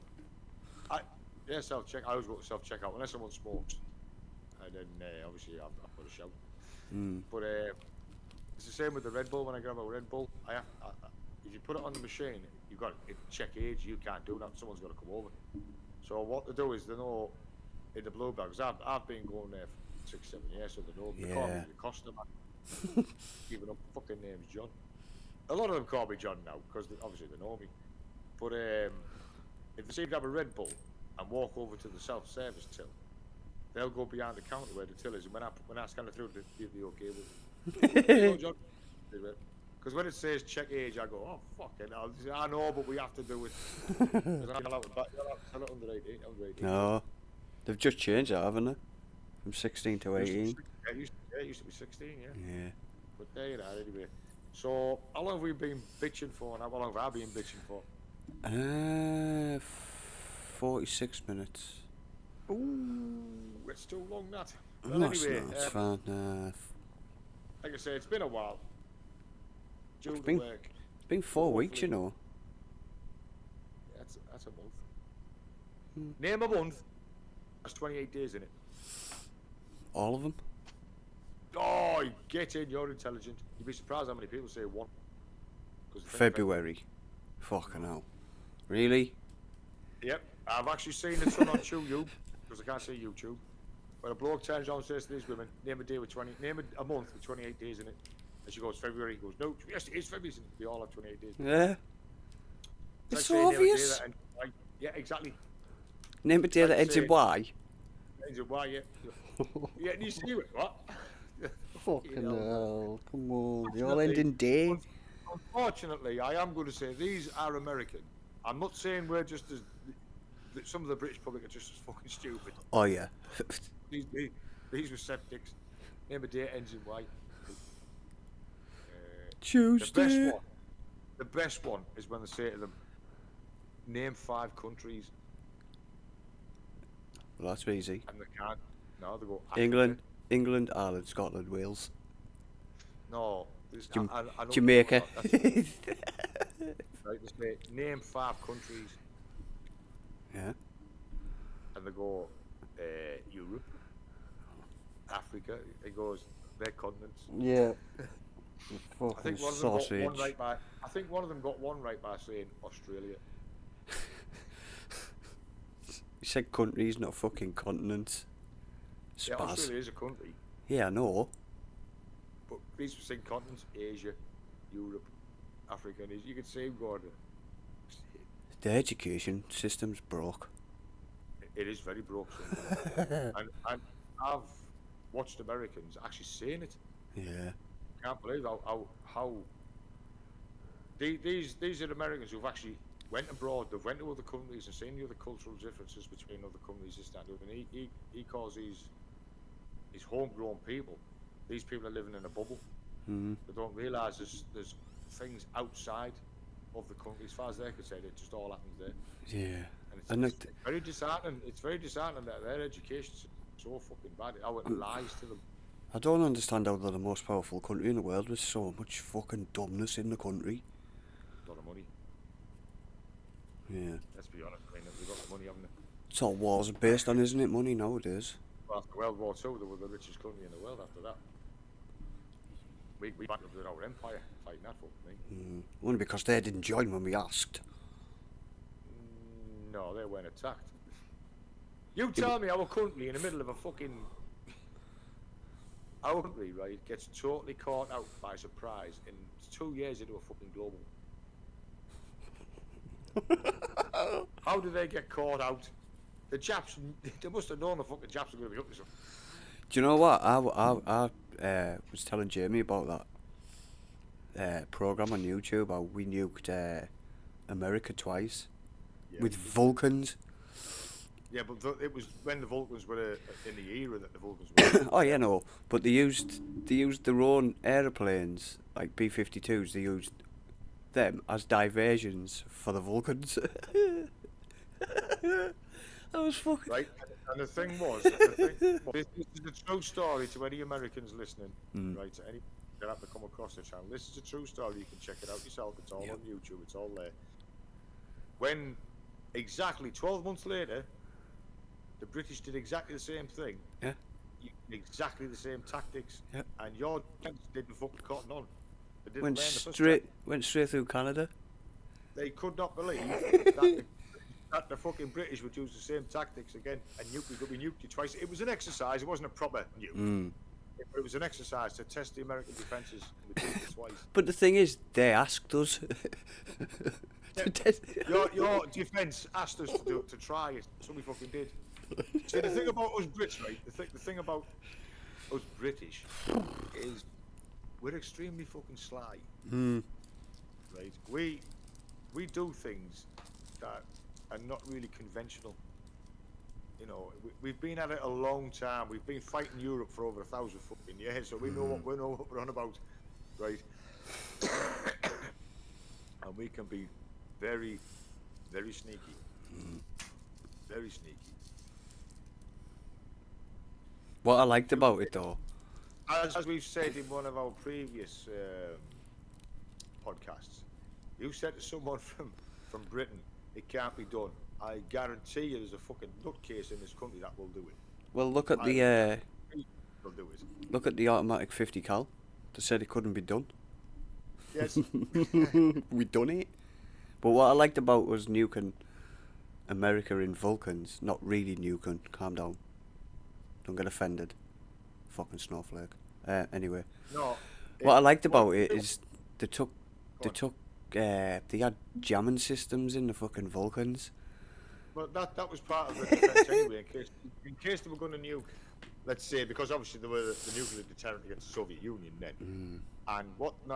Yeah, self check. I always go to self checkout unless someone smokes, and then obviously I've got a shout. Mm. But it's the same with the Red Bull. When I grab a Red Bull, if you put it on the machine, you've got to check age. You can't do that. Someone's got to come over. So what they do is they know in the blue bags. I've been going there for 6-7 years, so they know. They call me Yeah. the Costa man. Even up fucking name's John. A lot of them call me John now because obviously they know me. But if they see me grab a Red Bull and walk over to the self-service till, they'll go behind the counter where the till is, and when I scan it through, they'll be okay with it. No, John. Because when it says check age, I go, oh fucking hell. I know, but we have to do it. 'Cause I'm allowed under 18. Under 18. No, they've just changed that, haven't they? From 16 to 18. It used to be 16, yeah. Yeah. But there you are, anyway. So, how long have we been bitching for? And how long have I been bitching for? 46 minutes. Ooh, it's too long, that. Well, No, anyway, it's fine. like I say, it's been a while. Due It's to been- work. It's been 4 weeks, you know. That's a month. Hmm. Name a month. That's 28 days in it. All of them. Oh, get in, you're intelligent. You'd be surprised how many people say one. 'Cause they think February. Fucking hell. Really? Yep, I've actually seen this one on YouTube, because I can't see YouTube. Where a bloke turns around and says to these women, name a month with 28 days in it. And she goes, February. He goes, no, yes, it is February. They all have 28 days. Yeah. It's It's like so saying name a day obvious. that yeah, exactly. Name a day like that ends in saying- Y. Ends in Y, yeah. Yeah, and you see it, what? Fucking hell. hell. Come on. They all Unfortunately- end in day. Unfortunately, I am going to say these are American. I'm not saying we're just as... that some of the British public are just as fucking stupid. Oh, yeah. These were septics. Name a day ends in Y. Tuesday. The best one is when they say to them, name 5 countries, Well, that's easy. and they can't. No, they go Africa. England, Ireland, Scotland, Wales, No. I know Jamaica. that's- right, they say, name 5 countries, Yeah. and they go Europe, Africa. It goes their continents. Yeah. I Fucking think one of them got sausage. one right by. I think one of them got one right by saying Australia. You said countries, not fucking continents. Yeah, Spaz. Australia is a country, Yeah, I know. but these were saying continents: Asia, Europe, Africa. And you could see Gordon. The education system's broke. It is very broke. Sometimes. and I've watched Americans actually saying it. Yeah. Can't believe how these are Americans who've actually went abroad. They've went to other countries and seen the other cultural differences between other countries and stand up. And he calls these homegrown people. These people are living in a bubble. Mm. They don't realise there's things outside of the country. As far as they're concerned, it just all happens there. Yeah. And And it's very disheartening. It's very disheartening that their education's so fucking bad. How it lies to them. I don't understand how they're the most powerful country in the world with so much fucking dumbness in the country. A lot of money. Yeah. Let's be honest. I mean, they've got the money, haven't they? It's all wars are based on, isn't it? Money nowadays. Well, after World War II, they were the richest country in the world after that. We bankrupted our empire fighting that fucking thing. Only because they didn't join when we asked. No, they weren't attacked. You tell me our country in the middle of a fucking... Our country, right, gets totally caught out by surprise in 2 years into a fucking global. How do they get caught out? The Japs, they must have known the fucking Japs were going to be up to something. Do you know what? I was telling Jamie about that program on YouTube how we nuked America twice with Vulcans. Yeah, but it was when the Vulcans were in the era that the Vulcans were. Oh yeah, no, but they used their own aeroplanes like B-52s. They used them as diversions for the Vulcans. That was fucking Right, and the thing was, this is a true story to any Americans listening, right? To any that happened to come across the channel. This is a true story. You can check it out yourself. It's all Yep. on YouTube. It's all there. When exactly 12 months later, the British did exactly the same thing. Yeah. Exactly the same tactics. Yep. And your defence didn't fucking cotton on. They didn't learn the first time. Went straight through Canada. They could not believe that the fucking British would use the same tactics again, and could be nuked twice. It was an exercise. It wasn't a proper nuke. But it was an exercise to test the American defences. And they did it twice. But the thing is, they asked us. to test. Your defence asked us to try it, so we fucking did. See, the thing about us Brits, right? The thing about us British is we're extremely fucking sly. Right? We do things that are not really conventional. You know, we've been at it a long time. We've been fighting Europe for over 1,000 fucking years, so we know what we're on about, right? And we can be very, very sneaky. Very sneaky. What I liked about it, though, As we've said in one of our previous podcasts, you said to someone from Britain, it can't be done. I guarantee you there's a fucking nutcase in this country that will do it. well, look at Will do it. automatic 50 cal. They said it couldn't be done. Yes. We done it. But what I liked about was nuking America in Vulcans, not really nuking. Calm down. Don't get offended. Fucking snowflake. Anyway, No. what I liked about it is they had jamming systems in the fucking Vulcans. Well, that was part of the defence anyway, in case they were going to nuke, let's say, because obviously they were the nuclear deterrent against the Soviet Union then. And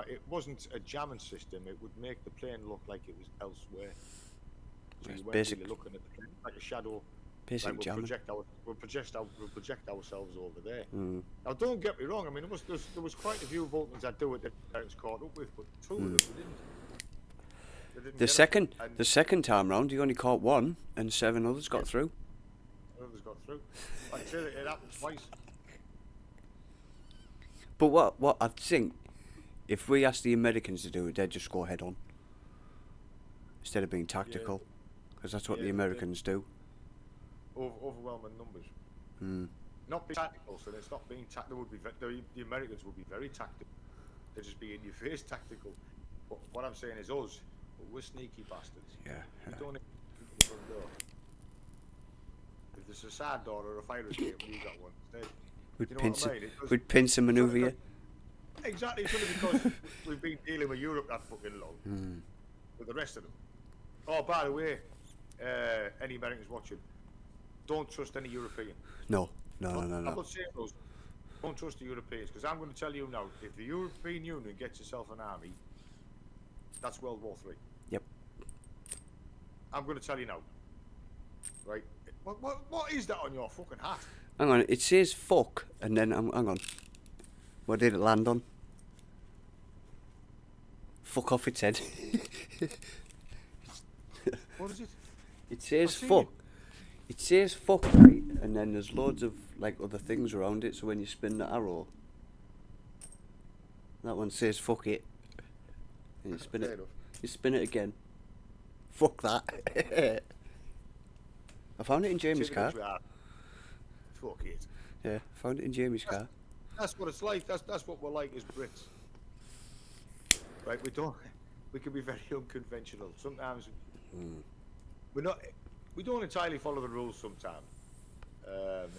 it wasn't a jamming system, it would make the plane look like it was elsewhere. So It's you weren't basic- really looking at the plane like a shadow. Basic Like jamming. we'll project ourselves over there. Now, don't get me wrong. I mean, there was quite a few Vulcans that do it that parents caught up with, but two of them didn't. They didn't get it, The second time round, you only caught one, and 7 others got through. and others got through. Like I said, it happened twice. But what I think, if we ask the Americans to do it, they'd just go head on instead of being tactical, because that's what Yeah, the they- Americans do. Overwhelming numbers. Not being tactical, so it's not being tactical. The Americans would be very tactical. They'd just be in your face tactical. But what I'm saying is us, we're sneaky bastards. Yeah. We don't even open the front door. If there's a side door or a fire escape, we got one instead. We'd You know pinch what I it. mean? It was- We'd pinch and manoeuvre you. Exactly, it's only because we've been dealing with Europe that fucking long. With the rest of them. Oh, by the way, any Americans watching, don't trust any European. No. I'm not saying those. Don't trust the Europeans, because I'm going to tell you now, if the European Union gets itself an army, that's World War III. Yep. I'm going to tell you now. Right? What is that on your fucking hat? Hang on, it says fuck, and then hang on. What did it land on? Fuck off its head. What is it? It says I've seen fuck. It says fuck, right? And then there's loads of like other things around it. So when you spin the arrow, that one says fuck it. And you spin Fair it. enough. You spin it again. Fuck that. I found it in Jamie's Take it car. up to our- Fuck it. Yeah, found it in Jamie's car. That's what it's like. That's what we're like as Brits. Right? We can be very unconventional. Sometimes we don't entirely follow the rules sometimes.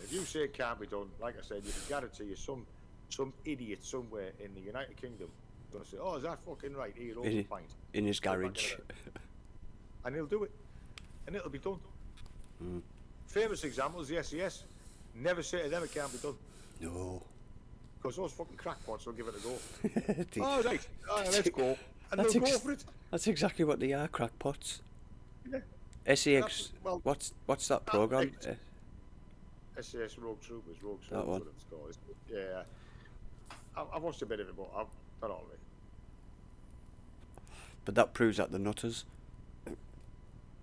If you say it can't be done, like I said, you can guarantee you some idiot somewhere in the United Kingdom is going to say, oh, is that fucking right? Here, hold a pint. In his Get back in garage. there. And he'll do it. And it'll be done. Famous example is the SES. Never say to them it can't be done. No. Because those fucking crackpots will give it a go. The- Oh, right. Let's go. And That's they'll go ex- for it. That's exactly what they are, crackpots. Yeah. SEX. Well, what's that program? SAS Rogue Troopers. Rogue Troopers. That one. What it's called. Yeah. I've watched a bit of it, but I've not all of it. But that proves that they're nutters.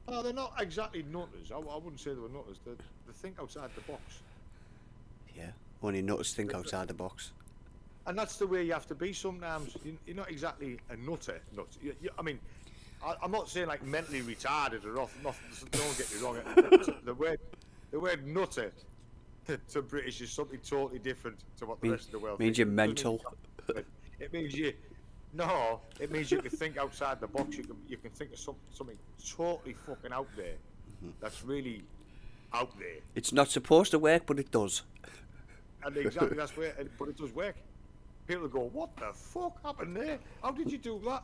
Oh, they're not exactly nutters. I wouldn't say they were nutters. They think outside the box. Yeah. Only nutters think outside the box. And that's the way you have to be sometimes. You're not exactly a nutter. I mean, I'm not saying like mentally retarded or off. Don't get me wrong. The word nutter to British is something totally different to what the rest of the world means thinks. you're mental. It means you. No, it means you can think outside the box. You can think of something totally fucking out there. That's really out there. It's not supposed to work, but it does. And exactly that's where. But it does work. People go, "What the fuck happened there? How did you do that?"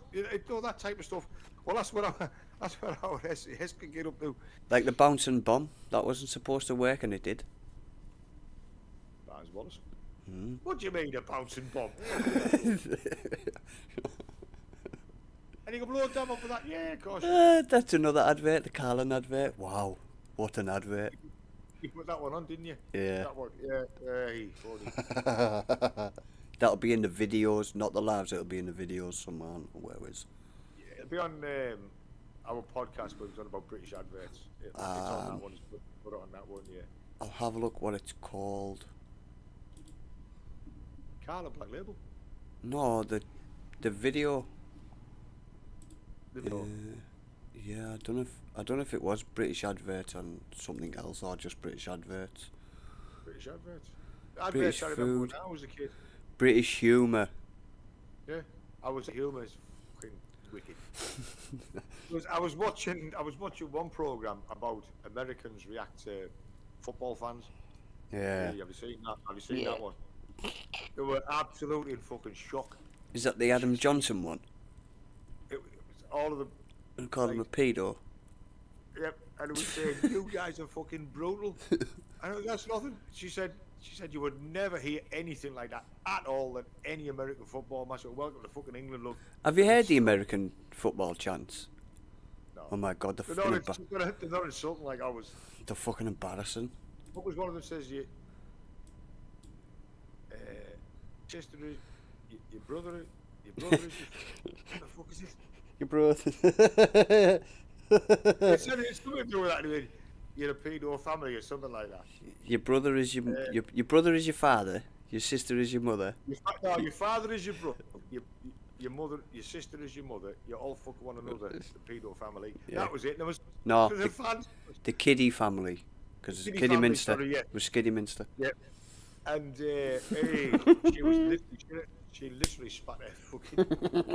All that type of stuff. Well, that's what our SCS can get up to. Like the bouncing bomb, that wasn't supposed to work, and it did. Barnes Wallace. What do you mean a bouncing bomb? And you can blow them up with that? Yeah, of course. That's another advert, the Carlin advert. Wow, what an advert. You put that one on, didn't you? Yeah. That one, yeah, he's funny. That'll be in the videos, not the lives, it'll be in the videos somewhere, where is. Yeah, it'll be on our podcast, but it's on about British adverts. It's on that one, put it on that one, yeah. I'll have a look what it's called. Carla Black Label. No, the video. Video. Yeah, I don't know if it was British advert and something else or just British adverts. British adverts. British I remember food. when I was a kid. British humour. Yeah, I was humour is fucking wicked. I was watching one program about Americans react to football fans. Yeah. Have you seen that? Have you seen that one? They were absolutely in fucking shock. Is that the Adam Johnson one? It was all of them. They called him a pedo. Yep, and it was saying, "You guys are fucking brutal." And that's nothing. She said you would never hear anything like that at all at any American football match. Or welcome to fucking England, look. Have you heard the American football chants? No. Oh my god, They're not insulting like I was. they're fucking embarrassing. What was one of them says? Chester is your brother. Your brother is what the fuck is it? Your brother. It's something to do with that. Anyway. You're a pedo family or something like that. Your brother is your brother is your father. Your sister is your mother. Your father is your brother. Your mother, your sister is your mother. You all fuck one another. The pedo family. Yeah. That was it. There was the Kiddie family, because Kiddie Kiddie family, Minster sorry, yeah. was Kiddie Minster. Yep. And hey, she literally spat her fucking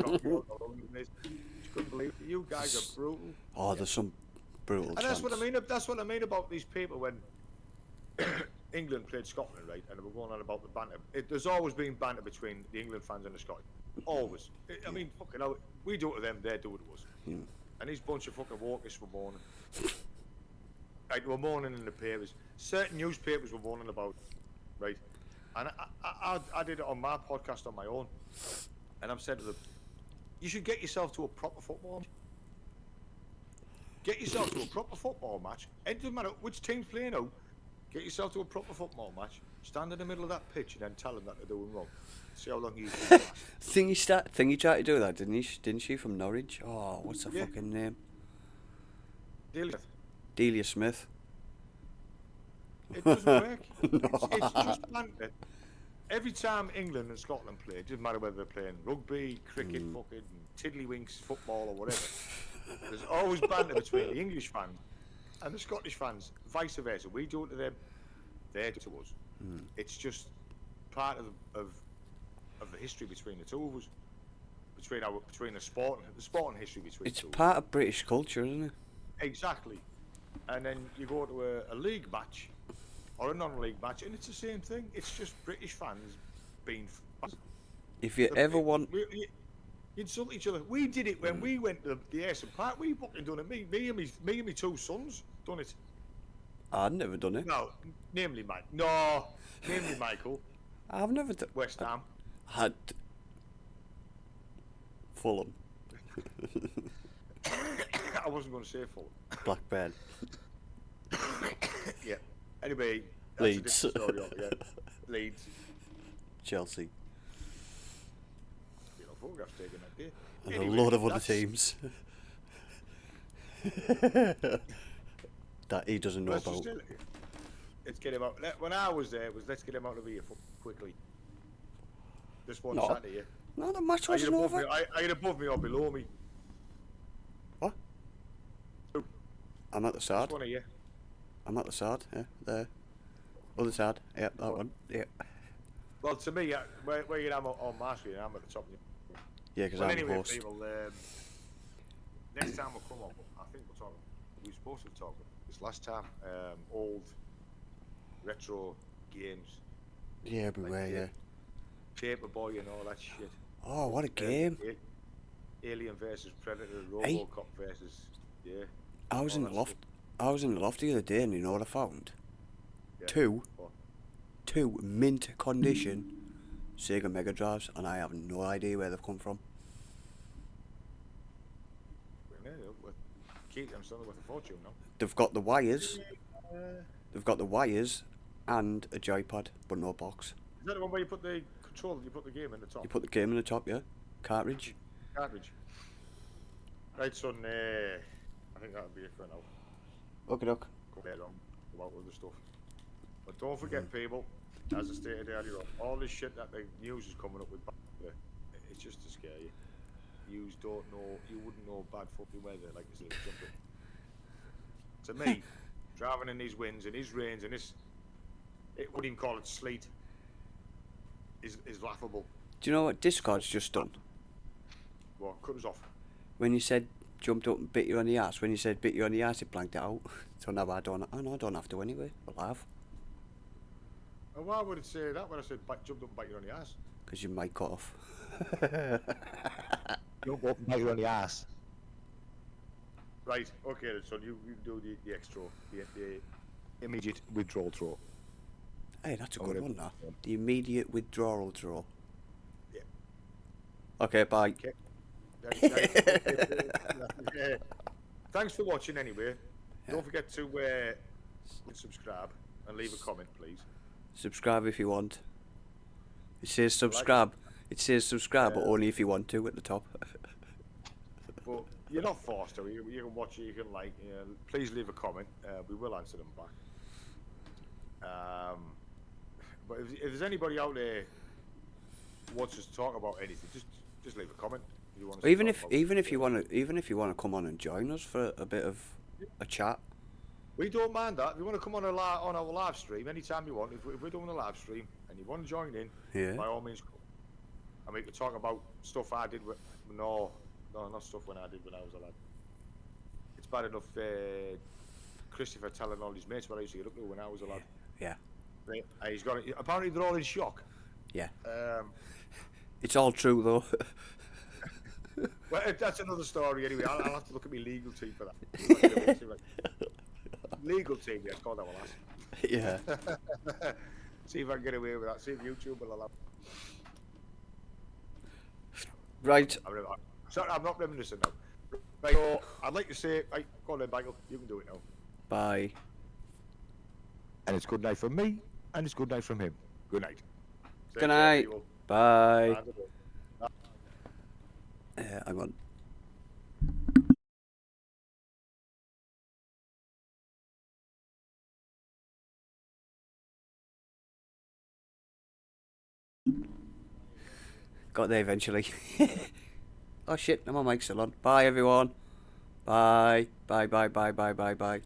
coffee all over this. She couldn't believe it. You guys are brutal. Oh, there's some brutal. And that's what I mean. That's what I mean about these people when England played Scotland, right? And we're going on about the banter. There's always been banter between the England fans and the Scottish. Always. I mean, fucking hell, we do it to them, they do it to us. And these bunch of fucking walkers were mourning. Right, they were mourning in the papers. Certain newspapers were mourning about, right? And I did it on my podcast on my own. And I'm saying to them, you should get yourself to a proper football match. Get yourself to a proper football match. It doesn't matter which team's playing out. Get yourself to a proper football match. Stand in the middle of that pitch and then tell them that they're doing wrong. See how long you can last. Thingy tried to do that, didn't she, from Norwich? Oh, what's her fucking name? Delia Smith. It doesn't work. It's just banter. Every time England and Scotland play, it doesn't matter whether they're playing rugby, cricket, fucking tiddlywinks, football or whatever. There's always banter between the English fans and the Scottish fans, vice versa. We do it to them, they do it to us. It's just part of the history between the two of us, between the sporting history between. It's the two part of British culture, isn't it? Exactly. And then you go to a league match or a non-league match, and it's the same thing. It's just British fans being fans. If you ever want. You insult each other. We did it when we went to the Ayerson Park. We fucking done it. Me and my two sons done it. I've never done it. No, namely Mike. No, namely Michael. I've never done. West Ham. Had Fulham. I wasn't going to say Fulham. Blackburn. Yeah. Anyway, that's Leeds. a different story altogether. Leeds. Chelsea. You know, photographs taken that day. And Anyway, a lot of other that's- teams. That he doesn't know let's about. just let's get him out. When I was there, it was let's get him out of here quickly. This one No. Saturday. No, the match Are you wasn't above over. me? Are you above me or below me? What? Who? I'm at the This side. one of you. I'm at the side. Yeah, there. Other side. Yeah, that one. Yeah. Well, to me, where you am on my screen, I'm at the top. Yeah, because Well, I'm anyway, the host. people, next time we'll come on, I think we'll talk. We were supposed to talk this last time. Old retro games, Yeah, everywhere. Yeah. Paperboy and all that shit. Oh, what a game! Alien versus Predator, Hey. RoboCop versus I was all in the that loft. I was in the loft the other day, and you know what I found? Yeah. Two What? mint condition Sega Mega Drives, and I have no idea where they've come from. I'm still worth a fortune now. They've got the wires. They've got the wires and a joypad, but no box. Is that the one where you put the controller, you put the game in the top? You put the game in the top, yeah. Cartridge. Cartridge. Right, son, I think that'll be it for now. Okay, doc. Go later on about other stuff. But don't forget, people, as I stated earlier on, all this shit that the news is coming up with, it's just to scare you. You don't know, you wouldn't know bad fucking weather like this little jumping. To me, driving in these winds and these rains and this, it wouldn't even call it sleet, is laughable. Do you know what Discord's just done? Well, cut us off. When you said jumped up and bit you on the ass, when you said bit you on the ass, it blanked it out. So now I don't. Oh no, I don't have to anyway. Well, I have. And why would it say that when I said jumped up and bite you on the ass? Because you might cut off. Don't go up and bite you on the ass. Right, okay, then, son, you do the extra, the immediate withdrawal throw. Hey, that's a Oh, good yeah. one, that. The immediate withdrawal draw. Yeah. Okay, bye. Okay. Thanks for watching anyway. Don't forget to subscribe and leave a comment, please. Subscribe if you want. It says subscribe. It says subscribe, but only if you want to at the top. But you're not forced to. You can watch it, you can like. Please leave a comment. We will answer them back. But if there's anybody out there who wants us to talk about anything, just leave a comment. If you want us to Even talk if about even if you want to come on and join us for a bit of a chat. we don't mind that. If you want to come on on our live stream anytime you want, if we're doing a live stream and you want to join in, Yeah. by all means, come. And we could talk about stuff I did with no, not stuff when I did when I was a lad. It's bad enough Christopher telling all his mates what I used to get up to when I was a lad. Yeah. Right, he's got it. Apparently they're all in shock. Yeah. Um, It's all true though. well, that's another story anyway. I'll have to look at my legal team for that. Legal team, yeah, call that one last. Yeah. See if I can get away with that. See if YouTube will allow. Right. Sorry, I'm not reminiscing now. Right, so I'd like to say, right, go on then, Michael. You can do it now. Bye. And it's good night from me, and it's good night from him. Good night. Take Good care, night. people. Bye. Bye. Hang on. Got there eventually. Oh shit, now my mic's still on. Bye everyone. Bye. Bye, bye, bye, bye, bye, bye.